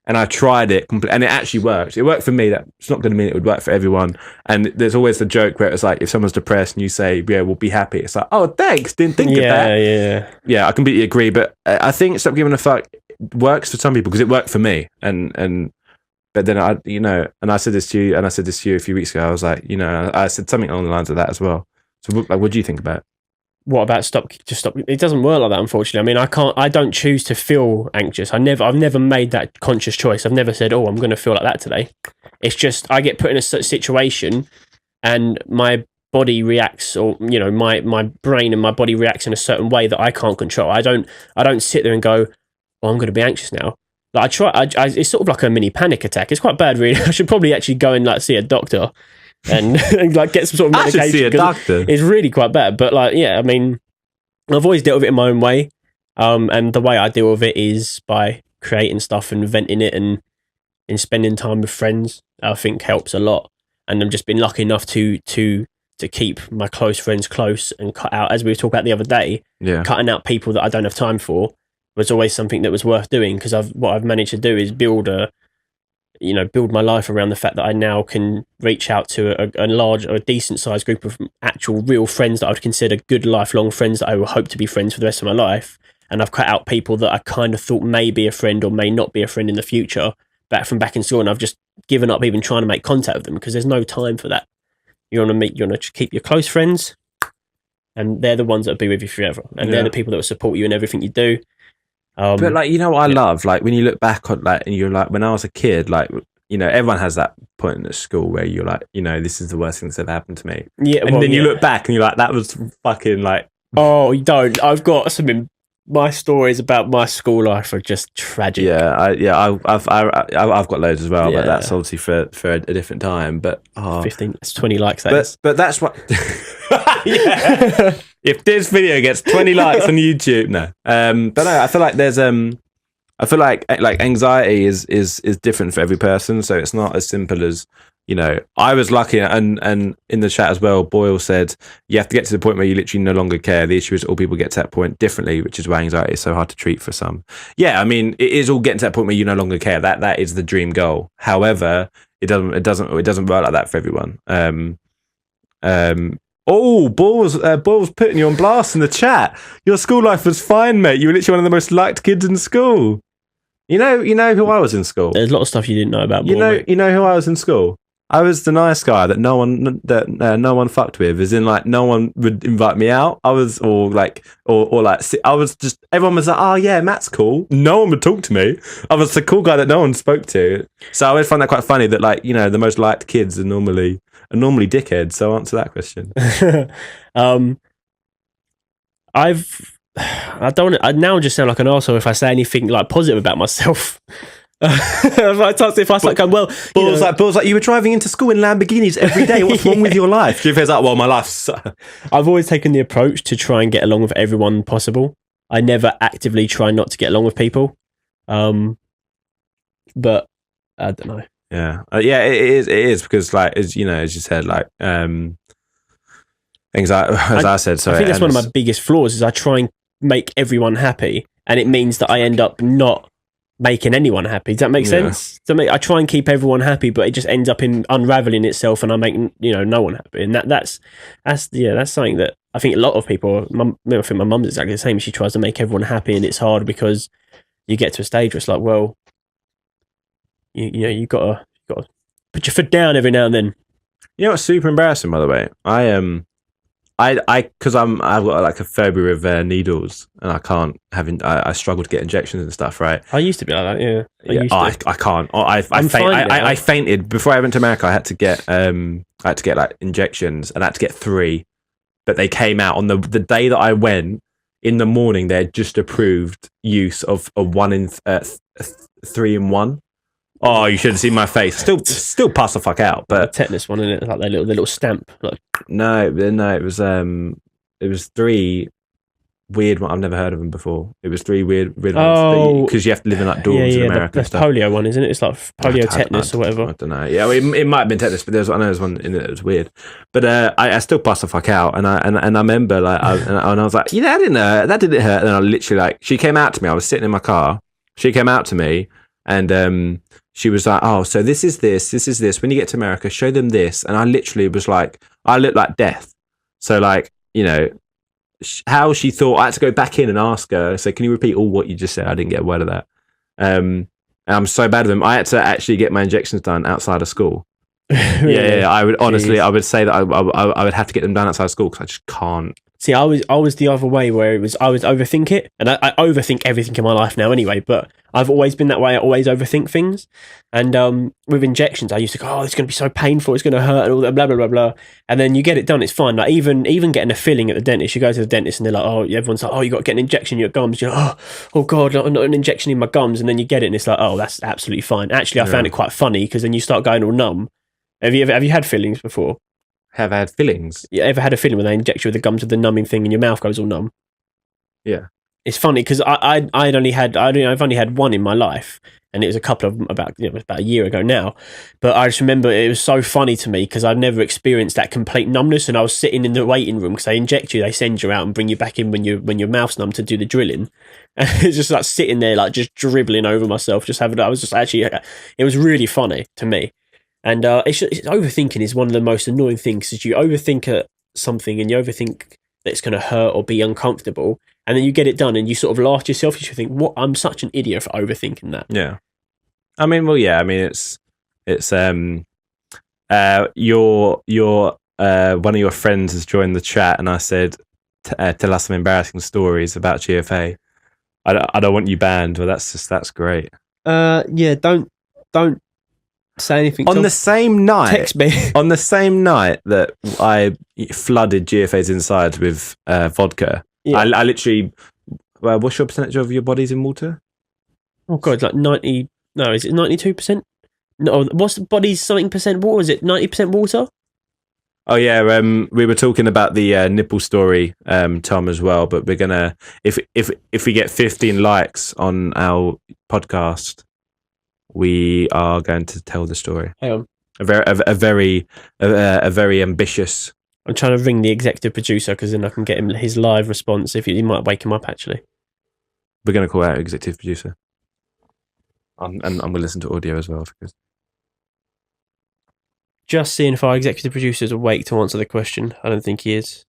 And I tried it and it actually worked. It worked for me. That's not going to mean it would work for everyone. And there's always the joke where it's like, if someone's depressed and you say, "Yeah, we'll be happy," it's like, "Oh, thanks. Didn't think of that." Yeah, I completely agree. But I think stop giving a fuck works for some people because it worked for me. But then I said this to you, and I said this to you a few weeks ago. I was like, I said something along the lines of that as well. So, like, what do you think about it? what about stop? It doesn't work like that, unfortunately. I mean, I don't choose to feel anxious. I've never made that conscious choice. I've never said, oh, I'm going to feel like that today. It's just I get put in a situation and my body reacts, or my brain and my body reacts in a certain way that I can't control. I don't sit there and go, oh, I'm going to be anxious now. Like it's sort of like a mini panic attack. It's quite bad, really. I should probably actually go and see a doctor and like get some sort of medication. I should see a doctor. It's really quite bad. But I mean, I've always dealt with it in my own way. And the way I deal with it is by creating stuff and venting it and spending time with friends. I think helps a lot. And I've just been lucky enough to keep my close friends close and cut out, as we were talking about the other day, cutting out people that I don't have time for was always something that was worth doing, because what I've managed to do is build my life around the fact that I now can reach out to a large or a decent sized group of actual real friends that I would consider good lifelong friends that I will hope to be friends for the rest of my life. And I've cut out people that I kind of thought may be a friend or may not be a friend in the future back in school, and I've just given up even trying to make contact with them because there's no time for that. You want to keep your close friends, and they're the ones that will be with you forever, and they're the people that will support you in everything you do. But what I love, when you look back on and you're like, when I was a kid, everyone has that point in the school where you're like, this is the worst thing that's ever happened to me. Yeah, and then you look back and you're like, that was fucking Oh, you don't. I've got something. My stories about my school life are just tragic. Yeah, I've got loads as well, but that's obviously for a different time. But 15, it's 20 likes. But that's what. Yeah. If this video gets 20 likes on YouTube, no. But no, I feel like there's I feel like anxiety is different for every person, so it's not as simple as. I was lucky, and in the chat as well, Boyle said you have to get to the point where you literally no longer care. The issue is all people get to that point differently, which is why anxiety is so hard to treat for some. Yeah, I mean, it is all getting to that point where you no longer care. That is the dream goal. However, it doesn't work like that for everyone. Boyle's putting you on blast in the chat. Your school life was fine, mate. You were literally one of the most liked kids in school. You know who I was in school. There's a lot of stuff you didn't know about. You know who I was in school. I was the nice guy that no one fucked with. As in, no one would invite me out. I was I was just, everyone was like, oh yeah, Matt's cool. No one would talk to me. I was the cool guy that no one spoke to. So I always find that quite funny that the most liked kids are normally dickheads. So answer that question. I now just sound like an arsehole if I say anything positive about myself. If I start going, Bill's like, you were driving into school in Lamborghinis every day. What's wrong with your life? Jeff's like, well, my life's. I've always taken the approach to try and get along with everyone possible. I never actively try not to get along with people. But I don't know. Yeah, it is because as you said, anxiety. I said, sorry. I think that's one of my biggest flaws is I try and make everyone happy, and it means that I end up not making anyone happy. Does that make sense? I try and keep everyone happy, but it just ends up in unraveling itself, and I make no one happy. And that's something that I think a lot of people. I think my mum's exactly the same. She tries to make everyone happy, and it's hard because you get to a stage where it's like, well, you got to put your foot down every now and then. You know what's super embarrassing, by the way? Because I've got a phobia of needles, and I struggle to get injections and stuff. Right? I used to be like that. Yeah. I can't. I fainted before I went to America. I had to get injections, and I had to get 3, but they came out on the day that I went. In the morning, they had just approved use of a 1 in 3 in 1. Oh, you should have seen my face. Still pass the fuck out. But the tetanus one, isn't it? Like the little stamp. No, it was 3 weird ones. I've never heard of them before. It was 3 weird ones because you have to live in dorms in America. The polio one, isn't it? It's like polio tetanus or whatever. I don't know. Yeah, it might have been tetanus, but I know there's one in it that was weird. But I still passed the fuck out, and I remember I was like, that didn't hurt. That didn't hurt. And then I literally she came out to me. I was sitting in my car. She came out to me, and she was like, oh, so this is this. When you get to America, show them this. And I literally was like, I look like death. So how she thought, I had to go back in and ask her, so can you repeat all what you just said? I didn't get a word of that. And I'm so bad at them. I had to actually get my injections done outside of school. Yeah, I would honestly, I would say that I would have to get them done outside of school because I just can't. See, I was the other way where I would overthink it, and I overthink everything in my life now anyway. But I've always been that way. I always overthink things, and with injections, I used to go, "Oh, it's going to be so painful. It's going to hurt," and all that, blah blah blah blah. And then you get it done, it's fine. Like even getting a filling at the dentist, you go to the dentist and they're like, "Oh," everyone's like, "Oh, you got to get an injection in your gums." You're like, "Oh God, not an injection in my gums," and then you get it, and it's like, "Oh, that's absolutely fine." Actually, I found it quite funny because then you start going all numb. Have you had fillings before? Have had fillings? You ever had a feeling when they inject you with the gums with the numbing thing and your mouth goes all numb? Yeah. It's funny because I've only had one in my life, and it was a couple of about a year ago now. But I just remember it was so funny to me because I've never experienced that complete numbness, and I was sitting in the waiting room because they inject you, they send you out and bring you back in when your mouth's numb to do the drilling, and it's just like sitting there like just dribbling over myself, it was really funny to me. And it's overthinking is one of the most annoying things. Is you overthink something and you overthink that it's going to hurt or be uncomfortable, and then you get it done and you sort of laugh to yourself. You should think, "What? I'm such an idiot for overthinking that." Yeah, I mean, well, yeah, I mean, it's your one of your friends has joined the chat, and I said, "Tell us some embarrassing stories about GFA." I don't want you banned, but that's great. Yeah, don't say anything. On the same night, text me. On the same night that I flooded GFA's inside with vodka, yeah. I literally. Well, what's your percentage of your body's in water? Oh God, like 90. No, is it 92%? No, what's the body's something percent water? Is it 90% water? Oh yeah, we were talking about the nipple story, Tom, as well. But we're gonna if we get 15 likes on our podcast, we are going to tell the story. Hang on. A very ambitious. I'm trying to ring the executive producer because then I can get him his live response. If he might wake him up, actually. We're going to call out executive producer. And I'm going to listen to audio as well. Because... Just seeing if our executive producer is awake to answer the question. I don't think he is.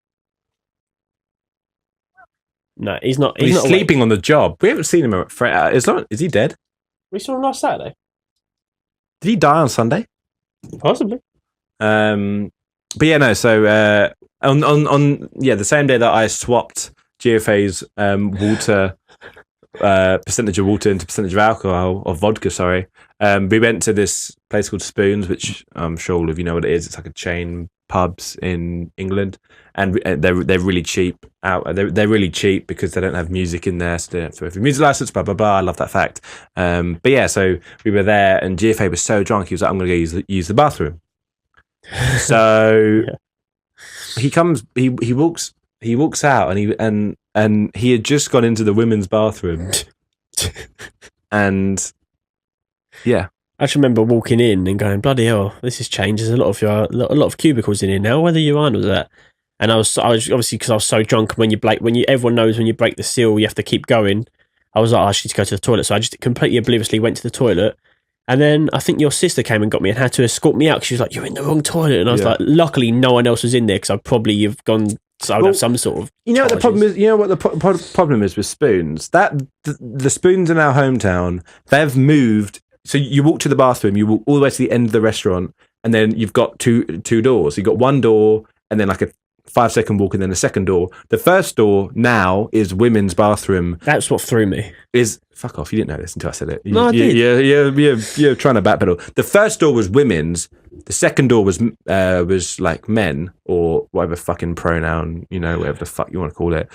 No, he's not. He's not sleeping awake. On the job. We haven't seen him. Is he dead? We saw him last Saturday. Did he die on Sunday? Possibly. But yeah, no. So on the same day that I swapped GFA's water percentage of water into percentage of alcohol or vodka, sorry, we went to this place called Spoons, which I'm sure all of you know what it is. It's like a chain pubs in England, and they're really cheap. They're really cheap because they don't have music in there, so they don't have to have a music license. Blah blah blah. I love that fact. But yeah, so we were there, and GFA was so drunk, he was like, "I'm going to go use the bathroom." So he comes, he walks out, and he had just gone into the women's bathroom, and yeah. I just remember walking in and going, "Bloody hell, this has changed. There's a lot of cubicles in here now. Whether you aren't was that." And I was obviously because I was so drunk. Everyone knows when you break the seal, you have to keep going. I was like, I should go to the toilet, so I just completely obliviously went to the toilet. And then I think your sister came and got me and had to escort me out because she was like, "You're in the wrong toilet." And I was like, luckily no one else was in there because I probably have gone. So I would have some sort of. You know what the problem is. You know what the problem is with Spoons. That the Spoons in our hometown, they've moved. So you walk to the bathroom, you walk all the way to the end of the restaurant, and then you've got two doors. You've got one door, and then like a 5-second walk, and then a second door. The first door now is women's bathroom. That's what threw me. Fuck off! You didn't know this until I said it. No, I did. You're trying to backpedal. The first door was women's. The second door was like men or whatever fucking pronoun, whatever the fuck you want to call it.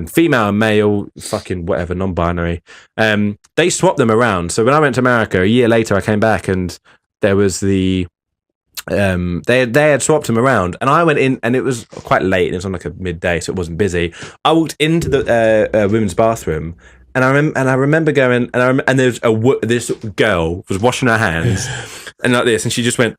Female and male, fucking whatever, non-binary. They swapped them around. So when I went to America a year later, I came back and there was they had swapped them around, and I went in, and it was quite late, and it was on like a midday, so it wasn't busy. I walked into the women's bathroom, and I remember going, and there's this girl was washing her hands, and like this, and she just went.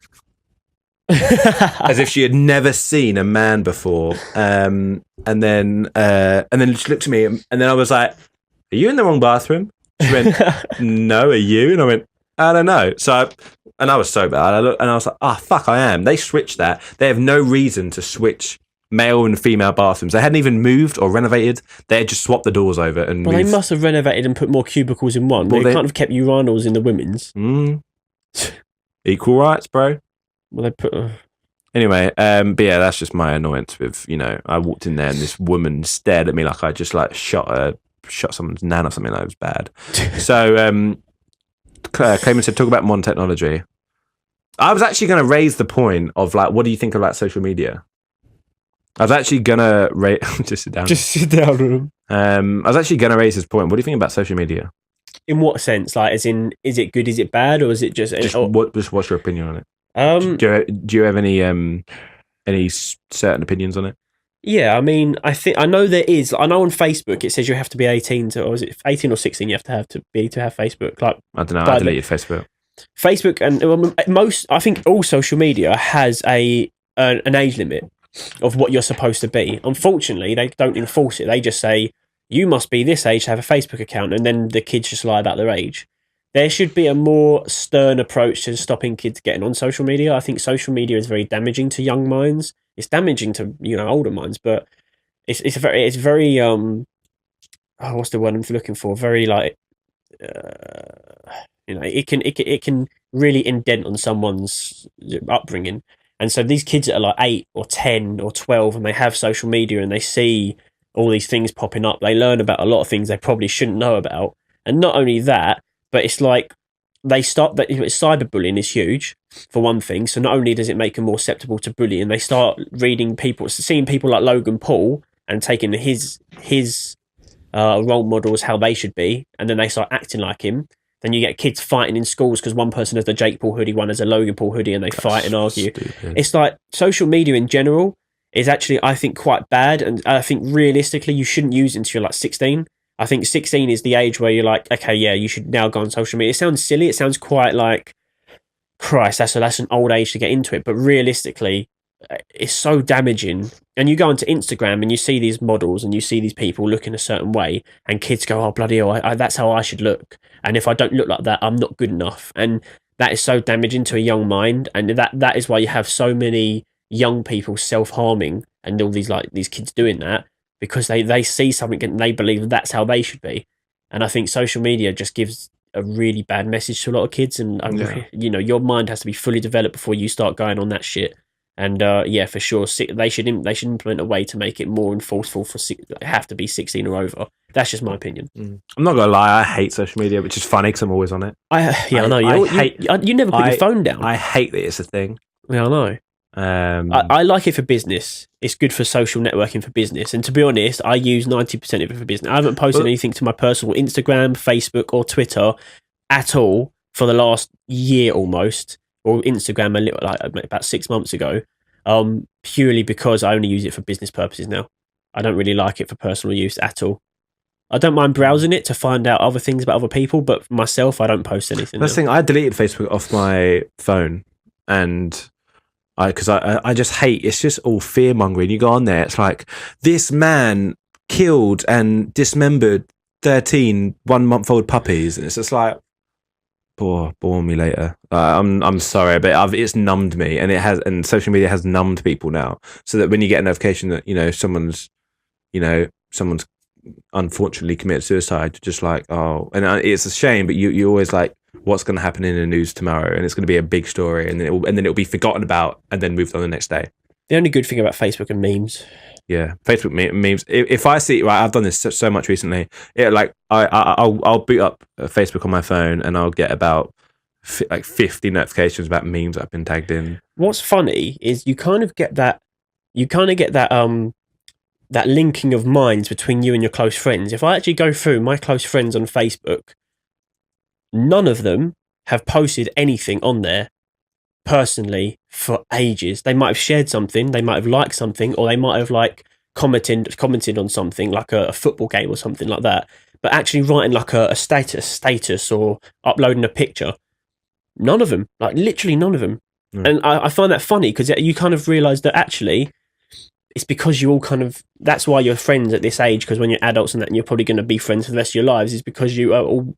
As if she had never seen a man before, and then she looked at me, and then I was like, "Are you in the wrong bathroom?" She went, "No, are you?" And I went, "I don't know." I was so bad. I was like, "Ah, fuck, I am." They switched that. They have no reason to switch male and female bathrooms. They hadn't even moved or renovated. They had just swapped the doors over and. Well, they must have renovated and put more cubicles in one. Well, they can't have kept urinals in the women's. Equal rights, bro. Well, they put. Anyway, but yeah, that's just my annoyance with, I walked in there and this woman stared at me like I just like shot someone's nan or something. That was bad. So Clayman said, talk about modern technology. I was actually going to raise the point of like, what do you think about social media? I was actually going to raise... Just sit down. Just sit down. I was actually going to raise this point. What do you think about social media? In what sense? Like, as in, is it good, is it bad, or is it just... What's your opinion on it? Do you have any certain opinions on it? Yeah, I mean, I know there is. I know on Facebook it says you have to be 18 or is it 18 or 16 you have to have Facebook? Like, I don't know. I deleted Facebook. Facebook and I think all social media has an age limit of what you're supposed to be. Unfortunately, they don't enforce it. They just say you must be this age to have a Facebook account, and then the kids just lie about their age. There should be a more stern approach to stopping kids getting on social media. I think social media is very damaging to young minds. It's damaging to older minds, but it's very what's the word I'm looking for? Very like it can really indent on someone's upbringing. And so these kids that are like 8 or 10 or 12 and they have social media and they see all these things popping up, they learn about a lot of things they probably shouldn't know about. And not only that, but it's like cyberbullying is huge for one thing. So not only does it make them more susceptible to bullying, they start seeing people like Logan Paul and taking his role models how they should be, and then they start acting like him. Then you get kids fighting in schools because one person has the Jake Paul hoodie, one has a Logan Paul hoodie, and they fight and argue. Stupid. It's like social media in general is actually, I think, quite bad, and I think realistically you shouldn't use it until you're like 16. I think 16 is the age where you're like, okay, yeah, you should now go on social media. It sounds silly. It sounds quite like, Christ, that's an old age to get into it. But realistically, it's so damaging. And you go onto Instagram and you see these models and you see these people looking a certain way, and kids go, oh, bloody hell, that's how I should look. And if I don't look like that, I'm not good enough. And that is so damaging to a young mind. And that is why you have so many young people self-harming and all these kids doing that, because they see something and they believe that's how they should be. And I think social media just gives a really bad message to a lot of kids. And, your mind has to be fully developed before you start going on that shit. And, for sure, they should implement a way to make it more enforceable for have to be 16 or over. That's just my opinion. I'm not going to lie, I hate social media, which is funny because I'm always on it. I know. You never put your phone down. I hate that it's a thing. Yeah, I know. I like it for business. It's good for social networking for business. And to be honest, I use 90% of it for business. I haven't posted anything to my personal Instagram, Facebook, or Twitter at all for the last year almost, or Instagram about 6 months ago, purely because I only use it for business purposes now. I don't really like it for personal use at all. I don't mind browsing it to find out other things about other people, but myself, I don't post anything. That's the thing, I deleted Facebook off my phone, and because I just hate, it's just all fear mongering. You go on there, it's like, this man killed and dismembered 13 1-month-old puppies, and it's just like, bore me later. I'm sorry, but it's numbed me, and social media has numbed people now, so that when you get a notification that someone's unfortunately committed suicide, just like, oh, and it's a shame, but you always like, what's going to happen in the news tomorrow, and it's going to be a big story, and then it'll be forgotten about and then moved on the next day. The only good thing about Facebook and memes. Yeah, Facebook memes. If I see, right, I've done this so much recently. I'll boot up Facebook on my phone, and I'll get about 50 notifications about memes I've been tagged in. What's funny is you kind of get that that linking of minds between you and your close friends. If I actually go through my close friends on Facebook, none of them have posted anything on there personally for ages. They might have shared something, they might have liked something, or they might have commented on something like a football game or something like that. But actually writing like a status or uploading a picture, none of them, like literally none of them. And I find that funny because you kind of realise that actually it's because you all that's why you're friends at this age, because when you're adults and you're probably going to be friends for the rest of your lives, is because you all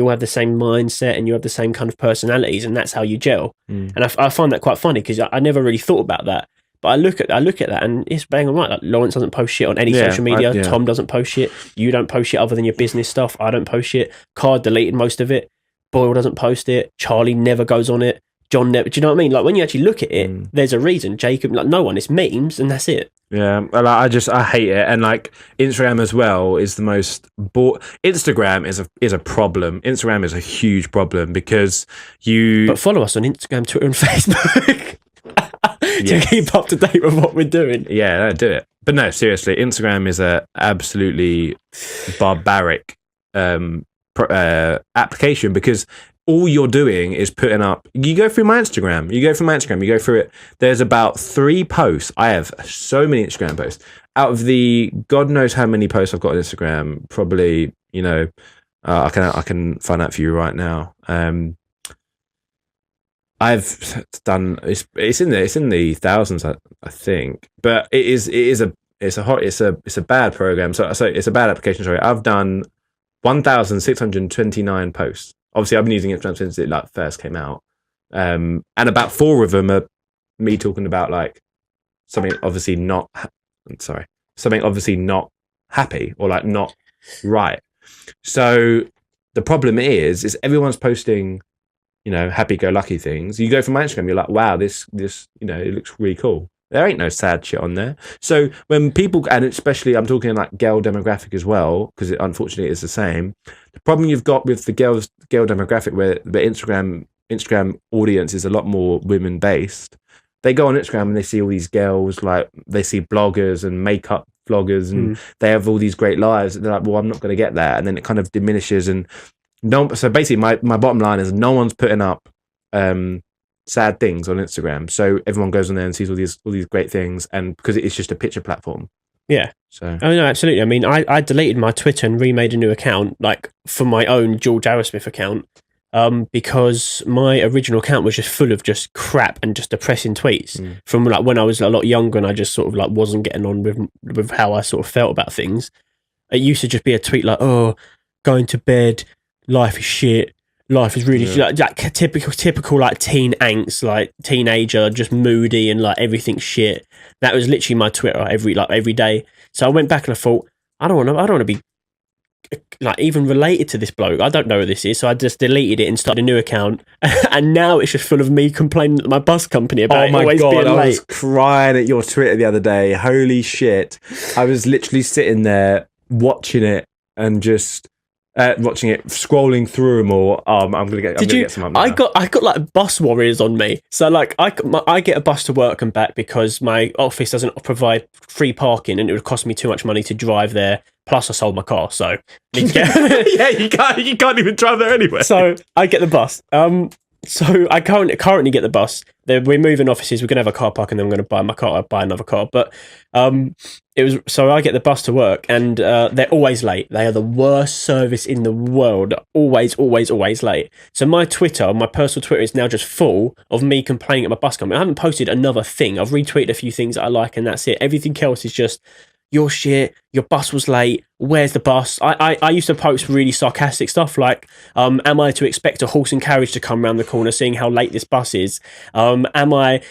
have the same mindset and you have the same kind of personalities, and that's how you gel. And I find that quite funny because I never really thought about that. But I look at that and it's bang on right. Like Lawrence doesn't post shit on any social media. Tom doesn't post shit. You don't post shit other than your business stuff. I don't post shit. Card deleted most of it. Boyle doesn't post it. Charlie never goes on it. John Never. Do you know what I mean? Like when you actually look at it, there's a reason. Jacob, like no one. It's memes, and that's it. Yeah, I hate it, and like Instagram as well is the most. Instagram is a problem. Instagram is a huge problem because you. But follow us on Instagram, Twitter, and Facebook to keep up to date with what we're doing. Yeah, no, do it. But no, seriously, Instagram is a absolutely barbaric application because all you're doing is putting up. You go through my Instagram. You go through it. There's about 3 posts. I have so many Instagram posts. Out of the God knows how many posts I've got on Instagram, probably I can find out for you right now. I've done it's in the thousands, I think, but it's a bad program. So it's a bad application. Sorry, I've done 1,629 posts. Obviously, I've been using Instagram since it first came out, and about 4 of them are me talking about like something obviously not happy or like not right. So the problem is everyone's posting, happy-go-lucky things. You go from my Instagram, you're like, wow, this it looks really cool. There ain't no sad shit on there. So when people, and especially I'm talking like girl demographic as well, because unfortunately it's the same. The problem you've got with the girl demographic, where the Instagram audience is a lot more women based. They go on Instagram and they see all these girls, like they see bloggers and makeup vloggers, and they have all these great lives. And they're like, well, I'm not going to get that, and then it kind of diminishes. And so basically, my bottom line is no one's putting up sad things on Instagram, so everyone goes on there and sees all these great things, and because it's just a picture platform. Yeah. So. Oh no, absolutely. I mean, I deleted my Twitter and remade a new account, like for my own George Arrowsmith account, because my original account was just full of just crap and just depressing tweets from like when I was a lot younger, and I just sort of like wasn't getting on with how I sort of felt about things. It used to just be a tweet like, "Oh, going to bed, life is shit." Life is really like typical like teen angst, like teenager, just moody and like everything's shit. That was literally my Twitter every day. So I went back and I thought, I don't want to be like even related to this bloke. I don't know who this is, so I just deleted it and started a new account. And now it's just full of me complaining at my bus company about always being late. I was crying at your Twitter the other day. Holy shit! I was literally sitting there watching it and just. Watching it, scrolling through them all. I'm gonna get some up now. I got like bus warriors on me. So like I get a bus to work and back because my office doesn't provide free parking, and it would cost me too much money to drive there. Plus, I sold my car, so yeah, you can't even drive there anyway. So I get the bus. So I currently get the bus. We're moving offices. We're gonna have a car park, and then I'm gonna buy another car. But it was so I get the bus to work, and they're always late. They are the worst service in the world. Always late. So my personal Twitter is now just full of me complaining at my bus company. I haven't posted another thing. I've retweeted a few things that I like, and that's it. Everything else is just your shit, your bus was late, where's the bus? I used to post really sarcastic stuff like, am I to expect a horse and carriage to come round the corner seeing how late this bus is? Am I,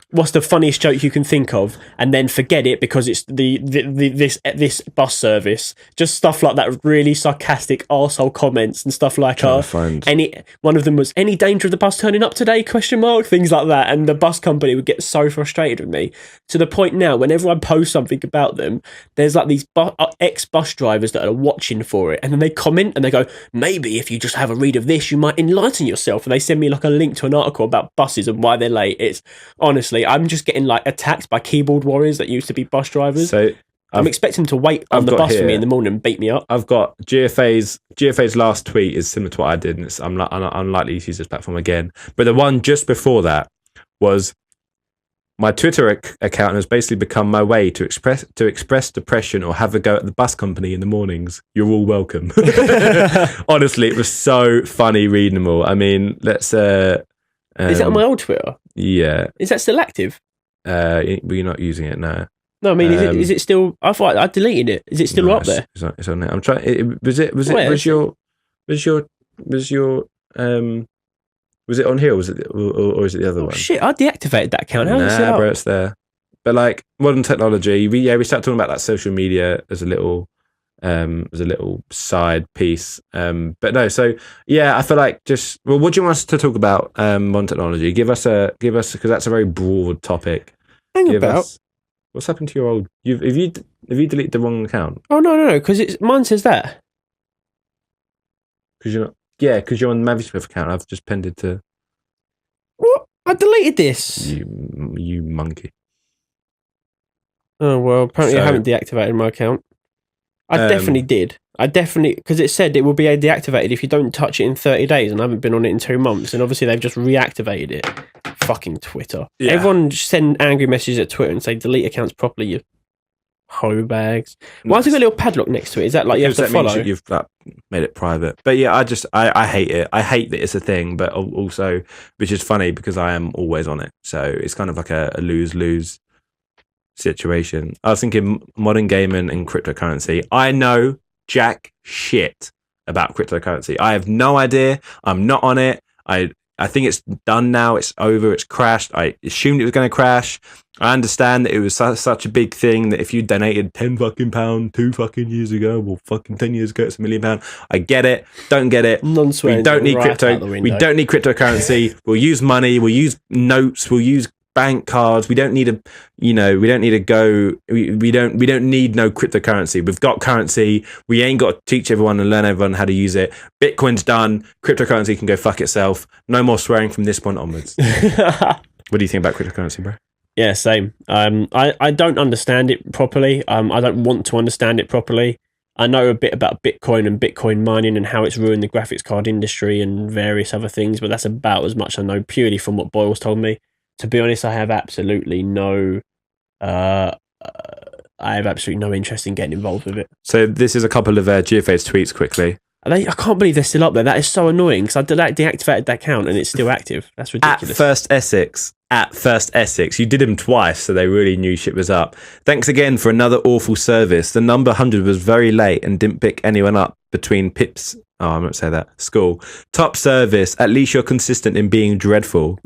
what's the funniest joke you can think of, and then forget it because it's this bus service. Just stuff like that, really sarcastic arsehole comments and stuff like one of them was, any danger of the bus turning up today, ? Things like that. And the bus company would get so frustrated with me, to the point now whenever I post something about them, there's like these ex-bus drivers that are watching for it, and then they comment and they go, maybe if you just have a read of this you might enlighten yourself, and they send me like a link to an article about buses and why they're late. It's honestly, I'm just getting like attacked by keyboard warriors that used to be bus drivers. So I'm expecting them to wait on the bus for me in the morning and beat me up. I've got GFA's last tweet is similar to what I did, and I'm unlikely to use this platform again. But the one just before that was, my Twitter account has basically become my way to express depression or have a go at the bus company in the mornings. You're all welcome. Honestly, it was so funny reading them all. I mean, let's. Is that on my old Twitter? Yeah. Is that still active? We're not using it now. No, I mean, is it still? I thought I deleted it. Is it still up there? It's on there. I'm trying. Was it on here? Or was it the other one? Shit! I deactivated that account. How is it bro, it's there. But like modern technology, we start talking about that social media as a little as a little side piece. But no, so yeah, I feel like what do you want us to talk about modern technology? Give us because that's a very broad topic. What's happened to your old? Have you deleted the wrong account? Oh no, because mine says that. Because you're on the MAViSMITH account. I've just pinned it to. What? I deleted this. You monkey. Oh well, apparently I haven't deactivated my account. I definitely did. Because it said it will be deactivated if you don't touch it in 30 days, and I haven't been on it in 2 months, and obviously they've just reactivated it. Fucking Twitter. Yeah. Everyone just send angry messages at Twitter and say delete accounts properly, you hoe bags. Why has it got a little padlock next to it? Is that like you have to follow? Means you've made it private. But yeah, I hate it. I hate that it's a thing, but also, which is funny because I am always on it. So it's kind of like a lose-lose situation. I was thinking modern gaming and cryptocurrency. I know jack shit about cryptocurrency. I have no idea. I'm not on it. I think it's done now. It's over. It's crashed. I assumed it was going to crash. I understand that it was such a big thing that if you donated £10 2 fucking years ago, well, fucking 10 years ago, it's £1 million. I get it. Don't get it. We don't need crypto. We don't need cryptocurrency. We'll use money. We'll use notes. We'll use bank cards. We don't need we don't need no cryptocurrency. We've got currency. We ain't got to teach everyone and learn everyone how to use it. Bitcoin's done. Cryptocurrency can go fuck itself. No more swearing from this point onwards. What do you think about cryptocurrency, bro? Yeah, same. I don't understand it properly. I don't want to understand it properly. I know a bit about Bitcoin and Bitcoin mining and how it's ruined the graphics card industry and various other things, but that's about as much I know purely from what Boyle's told me. To be honest, I have absolutely no interest in getting involved with it. So this is a couple of GFA's tweets quickly. I can't believe they're still up there. That is so annoying because I deactivated that account and it's still active. That's ridiculous. At First Essex. You did them twice, so they really knew shit was up. Thanks again for another awful service. The number 100 was very late and didn't pick anyone up between Pips. Oh, I'm not say that. School. Top service. At least you're consistent in being dreadful.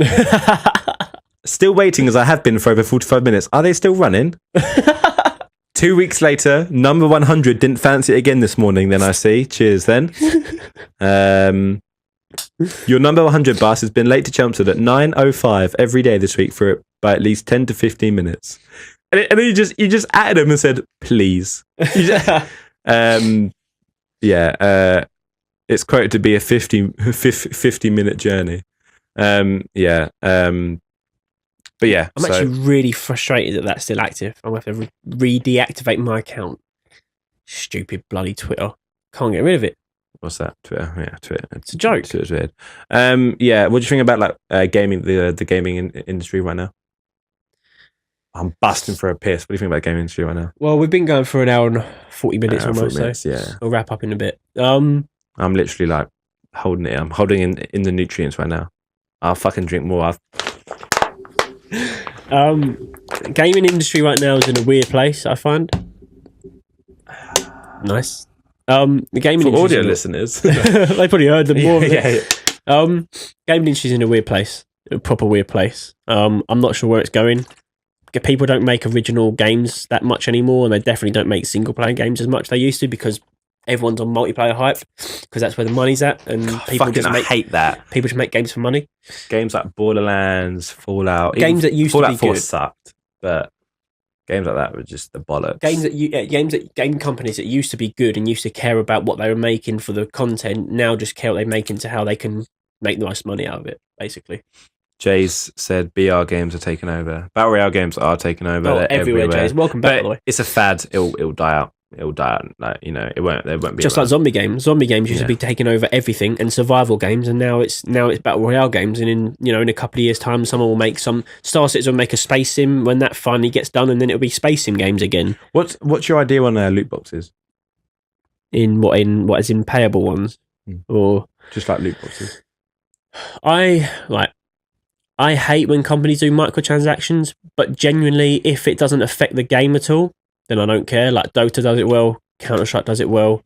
Still waiting as I have been for over 45 minutes. Are they still running? 2 weeks later, number 100 didn't fancy it again this morning, then I see. Cheers then. Your number 100 bus has been late to Chelmsford at 9:05 every day this week by at least 10 to 15 minutes. And then you just added him and said, please. It's quoted to be a 50-minute journey. But yeah, I'm actually really frustrated that that's still active. I'm going to have to re-deactivate my account. Stupid bloody Twitter. Can't get rid of it. What's that? Twitter? Yeah, Twitter. It's a joke. Twitter's weird. What do you think about gaming, the gaming industry right now? I'm busting for a piss. What do you think about the gaming industry right now? Well, we've been going for an hour and 40 minutes almost. Yeah. We'll wrap up in a bit. I'm literally holding it. I'm holding in the nutrients right now. I'll fucking drink more. Gaming industry right now is in a weird place, I find. Nice. The gaming for audio listeners, they probably heard them more. Yeah. Gaming industry is in a weird place, a proper weird place. I'm not sure where it's going. People don't make original games that much anymore, and they definitely don't make single player games as much as they used to because everyone's on multiplayer hype because that's where the money's at, and people I hate that. People just make games for money. Games like Borderlands, Fallout, games that used Fallout to be 4 good sucked, but games like that were just the bollocks. Game companies that used to be good and used to care about what they were making for the content now just care what they make into how they can make nice money out of it, basically. Jace said BR games are taking over. Battle Royale games are taking over. Oh, everywhere, Jace. Welcome back, by the way. It's a fad. It'll die out. It'll die out. It won't be just around. Like zombie games. Zombie games used to be taking over everything, and survival games, and now it's battle royale games. And in a couple of years' time, someone will make some Star Citizen will make a space sim when that finally gets done, and then it'll be space sim games again. What's your idea on loot boxes? In what as in payable ones, or just like loot boxes? I hate when companies do microtransactions, but genuinely, if it doesn't affect the game at all, then I don't care. Like Dota does it well, Counter-Strike does it well,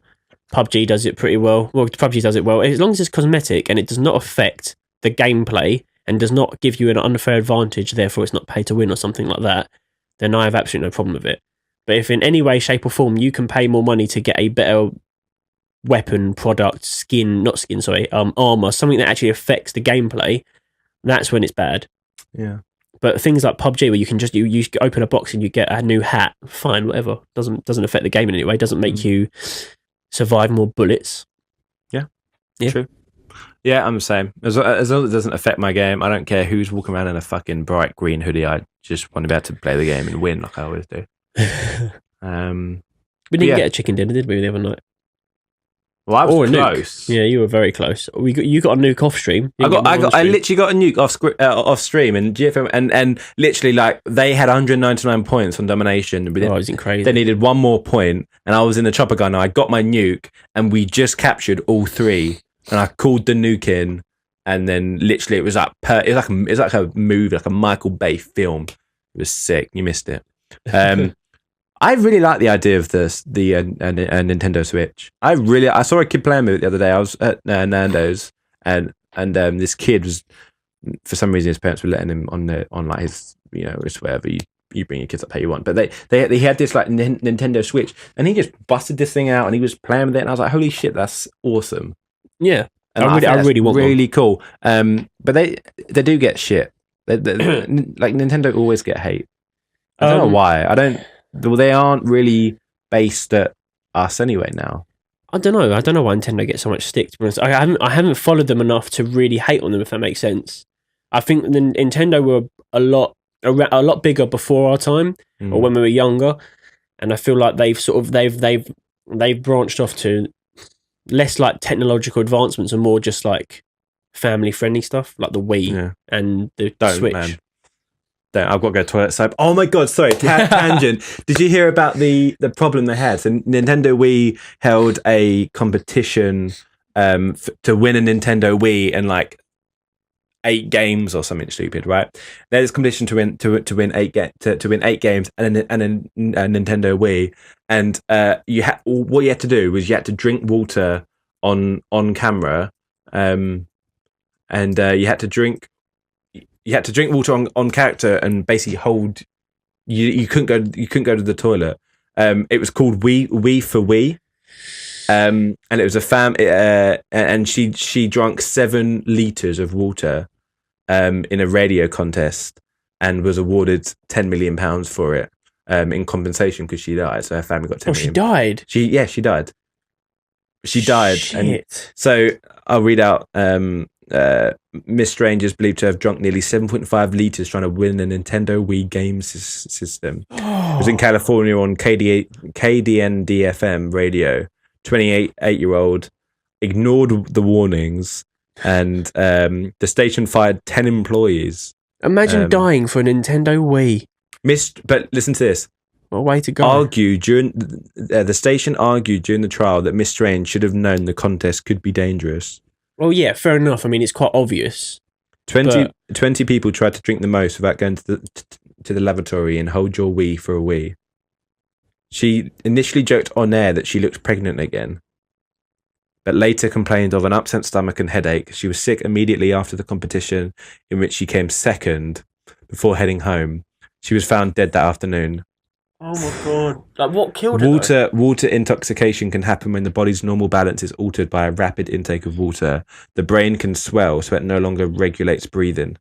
PUBG does it pretty well. Well, PUBG does it well. As long as it's cosmetic and it does not affect the gameplay and does not give you an unfair advantage, therefore it's not pay to win or something like that, then I have absolutely no problem with it. But if in any way, shape, or form you can pay more money to get a better weapon, product, armor, something that actually affects the gameplay, that's when it's bad. Yeah. But things like PUBG, where you can just you open a box and you get a new hat, fine, whatever. Doesn't affect the game in any way. Doesn't make you survive more bullets. Yeah. True. Yeah, I'm the same. As long as it doesn't affect my game, I don't care who's walking around in a fucking bright green hoodie. I just want to be able to play the game and win, like I always do. We didn't get a chicken dinner, did we, the other night? Well, I was close. Yeah, you were very close. You got a nuke off stream. I literally got a nuke off stream, and GFM and literally like they had 199 points on domination. It was crazy. They needed one more point, and I was in the chopper gun. I got my nuke, and we just captured all three. And I called the nuke in, and then literally it was like a movie, like a Michael Bay film. It was sick. You missed it. I really like the idea of the Nintendo Switch. I saw a kid playing with it the other day. I was at Nando's, and this kid was, for some reason, his parents were letting him on like his, it's whatever you bring your kids up how you want. But they had this like Nintendo Switch, and he just busted this thing out and he was playing with it, and I was like, holy shit, that's awesome. Yeah, and I really want really one. Cool. But they do get shit. Like Nintendo always get hate. I don't know why. They aren't really based at us anyway now. I don't know. I don't know why Nintendo gets so much stick. To be honest, I haven't followed them enough to really hate on them, if that makes sense. I think the Nintendo were a lot bigger before our time, or when we were younger, and I feel like they've branched off to less like technological advancements and more just like family friendly stuff, like the Wii and the Switch. Man. I've got to go to toilet soap. Oh my god, sorry, tangent. Did you hear about the problem they had? So Nintendo Wii held a competition to win a Nintendo Wii and like 8 games or something stupid, right? There's a competition to win 8 games and a Nintendo Wii, and what you had to do was you had to drink water on camera, and you had to drink water on character and basically hold. You couldn't go to the toilet. It was called Wii for Wii. And it was a and she drank 7 liters of water in a radio contest and was awarded £10 million for it in compensation because she died. So her family got 10 million. She died? She died. She died. Shit. And so I'll read out. Miss Strange is believed to have drunk nearly 7.5 liters trying to win a Nintendo Wii game system. It was in California on KDND-FM radio. 28-year-old ignored the warnings, and the station fired 10 employees. Imagine dying for a Nintendo Wii. But listen to this. What a way to go. The station argued during the trial that Miss Strange should have known the contest could be dangerous. Well, yeah, fair enough. I mean, it's quite obvious. 20 people tried to drink the most without going to the lavatory and hold your Wii for a Wii. She initially joked on air that she looked pregnant again, but later complained of an upset stomach and headache. She was sick immediately after the competition, in which she came second before heading home. She was found dead that afternoon. Oh my god! Like, what killed her? Water intoxication can happen when the body's normal balance is altered by a rapid intake of water. The brain can swell, so it no longer regulates breathing.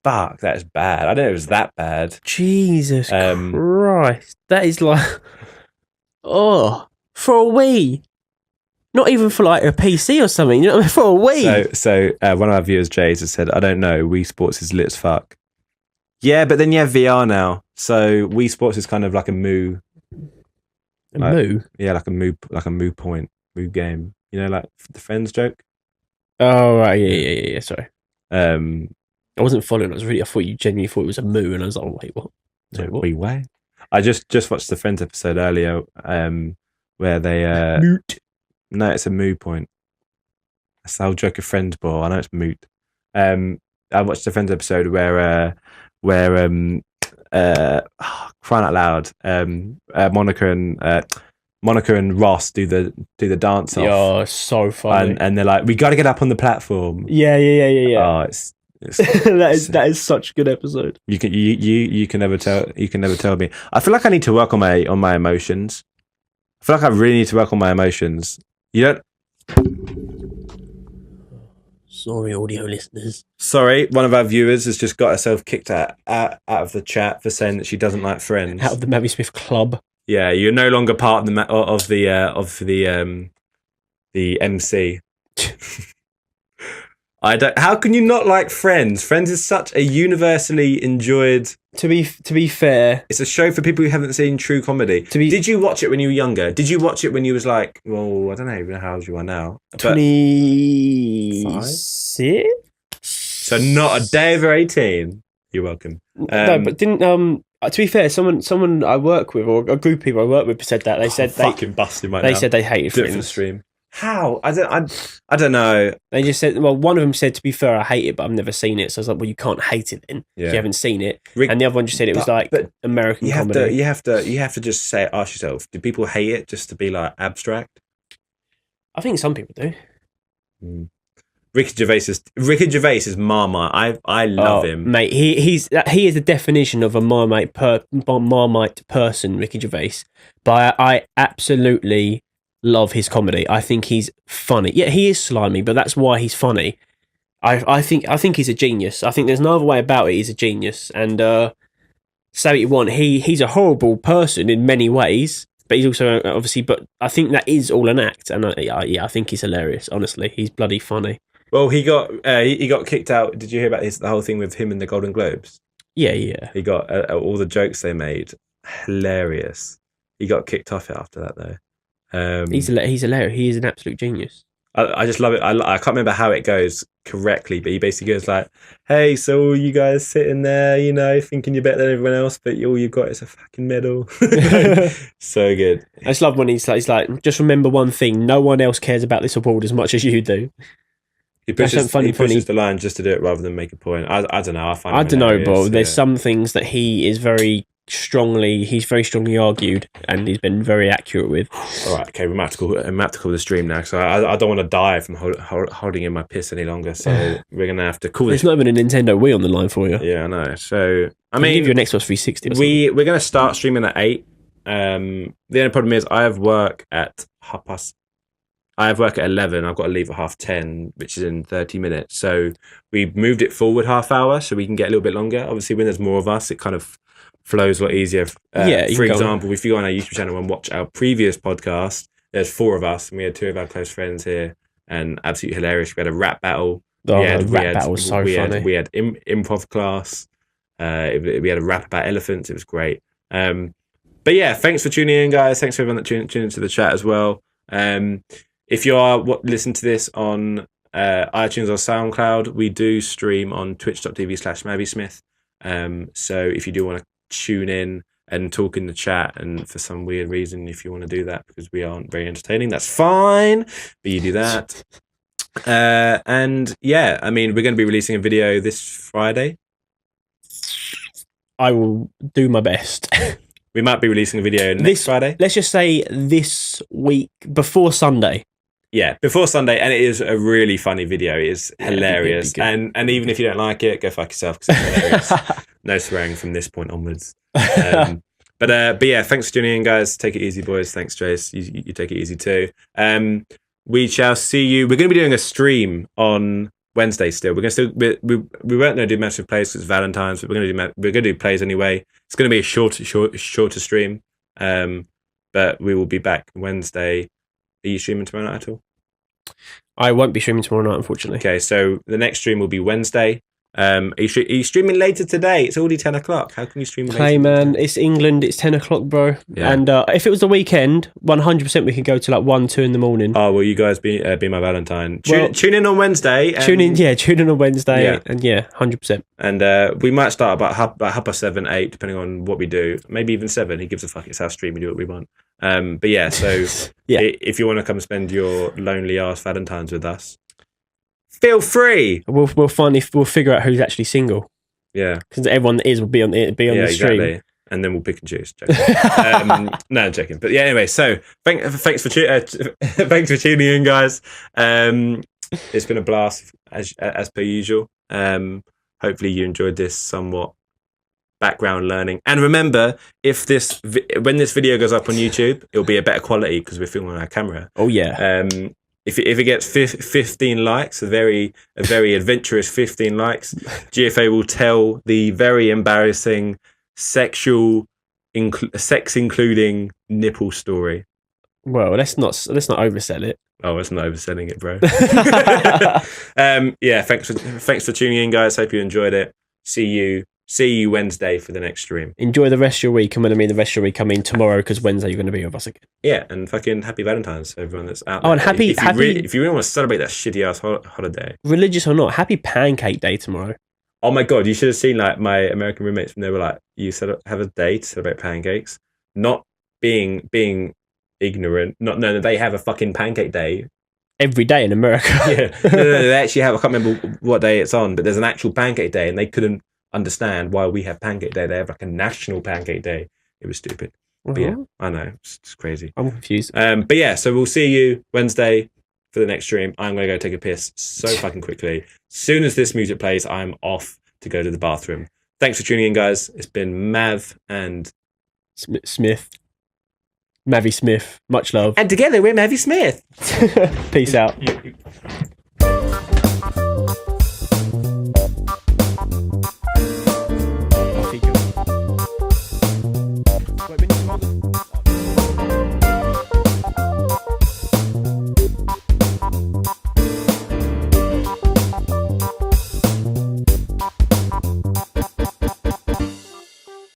Fuck, that is bad. I didn't know it was that bad. Jesus Christ. That is like... Oh, for a Wii. Not even for like a PC or something. You know what I mean? For a Wii. So one of our viewers, Jays, has said, I don't know, Wii Sports is lit as fuck. Yeah, but then you have VR now. So Wii Sports is kind of like a moo. Moo? Yeah, like a moo point, moo game. You know, like the Friends joke? Oh, right. Yeah. Sorry. I wasn't following. I thought you genuinely thought it was a moo, and I was like, oh, wait, what? Sorry, what? Wait. I just watched the Friends episode earlier, where they moot. No, it's a moo point. That's the whole joke of Friends ball. I know it's moot. I watched the Friends episode where crying out loud, Monica and Ross do the dance off. Oh, so funny. And they're like, we got to get up on the platform. Yeah. Oh, That is such a good episode. You can never tell me. I feel like I need to work on my emotions. I feel like I really need to work on my emotions. You don't. Sorry, audio listeners. Sorry, one of our viewers has just got herself kicked out of the chat for saying that she doesn't like Friends. Out of the MAViSMITH club. Yeah, you're no longer part of the MC. I don't. How can you not like Friends? Friends is such a universally enjoyed. To be fair, it's a show for people who haven't seen true comedy. Did you watch it when you were younger? Did you watch it when you was like, well, I don't know even how old you are now. 26. So not a day over 18. You're welcome. No, but didn't to be fair, someone I work with or a group of people I work with said that they said they fucking busted right now. They said they hated Friends. For the stream. How? I don't know. They just said, well, one of them said, to be fair, I hate it, but I've never seen it. So I was like, well, you can't hate it then if you haven't seen it. And the other one just said it was American comedy. You have to just ask yourself, do people hate it just to be like abstract? I think some people do. Ricky Gervais is Marmite. I love him, mate. He is the definition of a Marmite person, Ricky Gervais. But I absolutely love his comedy. I think he's funny. Yeah, he is slimy, but that's why he's funny. I think he's a genius. I think there's no other way about it. He's a genius. And say what you want, he's a horrible person in many ways, but he's also obviously. But I think that is all an act. And I think he's hilarious. Honestly, he's bloody funny. Well, he got kicked out. Did you hear about the whole thing with him and the Golden Globes? Yeah. He got all the jokes they made. Hilarious. He got kicked off it after that though. He's hilarious. He is an absolute genius. I just love it. I can't remember how it goes correctly, but he basically goes like, "Hey, so all you guys sitting there, thinking you're better than everyone else, but all you've got is a fucking medal." So good. I just love when he's like, just remember one thing: no one else cares about this award as much as you do. He pushes the line just to do it rather than make a point. I don't know. I don't know, bro. There's some things that he's very strongly argued, and he's been very accurate with. All right, okay, we might have to call the stream now, so I don't want to die from holding in my piss any longer. So we're gonna have to call. There's not even a Nintendo Wii on the line for you. Yeah, I know. So I mean, give you an Xbox 360. We're gonna start streaming at 8. The only problem is I have work at 11. I've got to leave at 10:30, which is in 30 minutes. So we moved it forward half hour so we can get a little bit longer. Obviously, when there's more of us, it kind of flows a lot easier. For example, if you go on our YouTube channel and watch our previous podcast, there's 4 of us, and we had 2 of our close friends here, and absolutely hilarious. We had a rap battle. Rap battle was so funny. We had improv class. We had a rap about elephants. It was great. But yeah, thanks for tuning in, guys. Thanks for everyone that tuned into the chat as well. If you are listening to this on iTunes or SoundCloud, we do stream on twitch.tv/MAViSmith. So if you do want to tune in and talk in the chat, and for some weird reason, if you want to do that because we aren't very entertaining, that's fine. But you do that. And yeah, I mean, we're going to be releasing a video this Friday. I will do my best. We might be releasing a video next Friday. Let's just say this week, before Sunday. Yeah, before Sunday, and it is a really funny video. It is hilarious, and even if you don't like it, go fuck yourself because it's hilarious. No swearing from this point onwards. But yeah, thanks for tuning in, guys. Take it easy, boys. Thanks, Jace. You take it easy too. We shall see you. We're going to be doing a stream on Wednesday. Still, we're going to we weren't going to do massive plays because it's Valentine's, but we're going to do plays anyway. It's going to be a shorter stream. But we will be back Wednesday. Are you streaming tomorrow night at all? I won't be streaming tomorrow night, unfortunately. Okay, so the next stream will be Wednesday. Are you streaming later today? It's already 10 o'clock. How can you stream later? Hey, man, it's England. It's 10 o'clock, bro. Yeah. And if it was the weekend, 100% we could go to like 1, 2 in the morning. Oh, well, you guys be my Valentine. Tune in on Wednesday. Tune in on Wednesday. Yeah. And 100%. And we might start about 7:30, 8, depending on what we do. Maybe even 7. He gives a fuck. It's our stream. We do what we want. But yeah, so if you want to come spend your lonely ass Valentines with us, feel free. We'll figure out who's actually single. Yeah, because everyone that is will be on the stream. Exactly. And then we'll pick and choose. No, I'm joking. But yeah, anyway. So thanks for tuning in, guys. It's been a blast as per usual. Hopefully you enjoyed this somewhat background learning. And remember, if when this video goes up on YouTube, it'll be a better quality because we're filming on our camera. Oh yeah. If it gets 15 likes, a very adventurous 15 likes, GFA will tell the very embarrassing sex including nipple story. Well, let's not oversell it. Oh, it's not overselling it, bro. Yeah, thanks for tuning in, guys. Hope you enjoyed it. See you Wednesday for the next stream. Enjoy the rest of your week. And when I mean the rest of your week, I mean tomorrow, because Wednesday you're going to be with us again. Yeah, and fucking happy Valentine's to everyone that's out there. Oh, and if you really want to celebrate that shitty ass holiday, religious or not, happy Pancake Day tomorrow. Oh my god, you should have seen like my American roommates when they were like, "You have a day to celebrate pancakes," not being ignorant. No, they have a fucking pancake day every day in America. Yeah, no, they actually have. I can't remember what day it's on, but there's an actual pancake day, and they couldn't understand why we have pancake day. They have like a national pancake day. It was stupid. But yeah, I know it's crazy. I'm confused. But yeah, so we'll see you Wednesday for the next stream. I'm gonna go take a piss so fucking quickly. As soon as this music plays, I'm off to go to the bathroom. Thanks for tuning in, guys. It's been Mav and Smith. MAViSMITH. Much love. And together we're MAViSMITH. Peace out.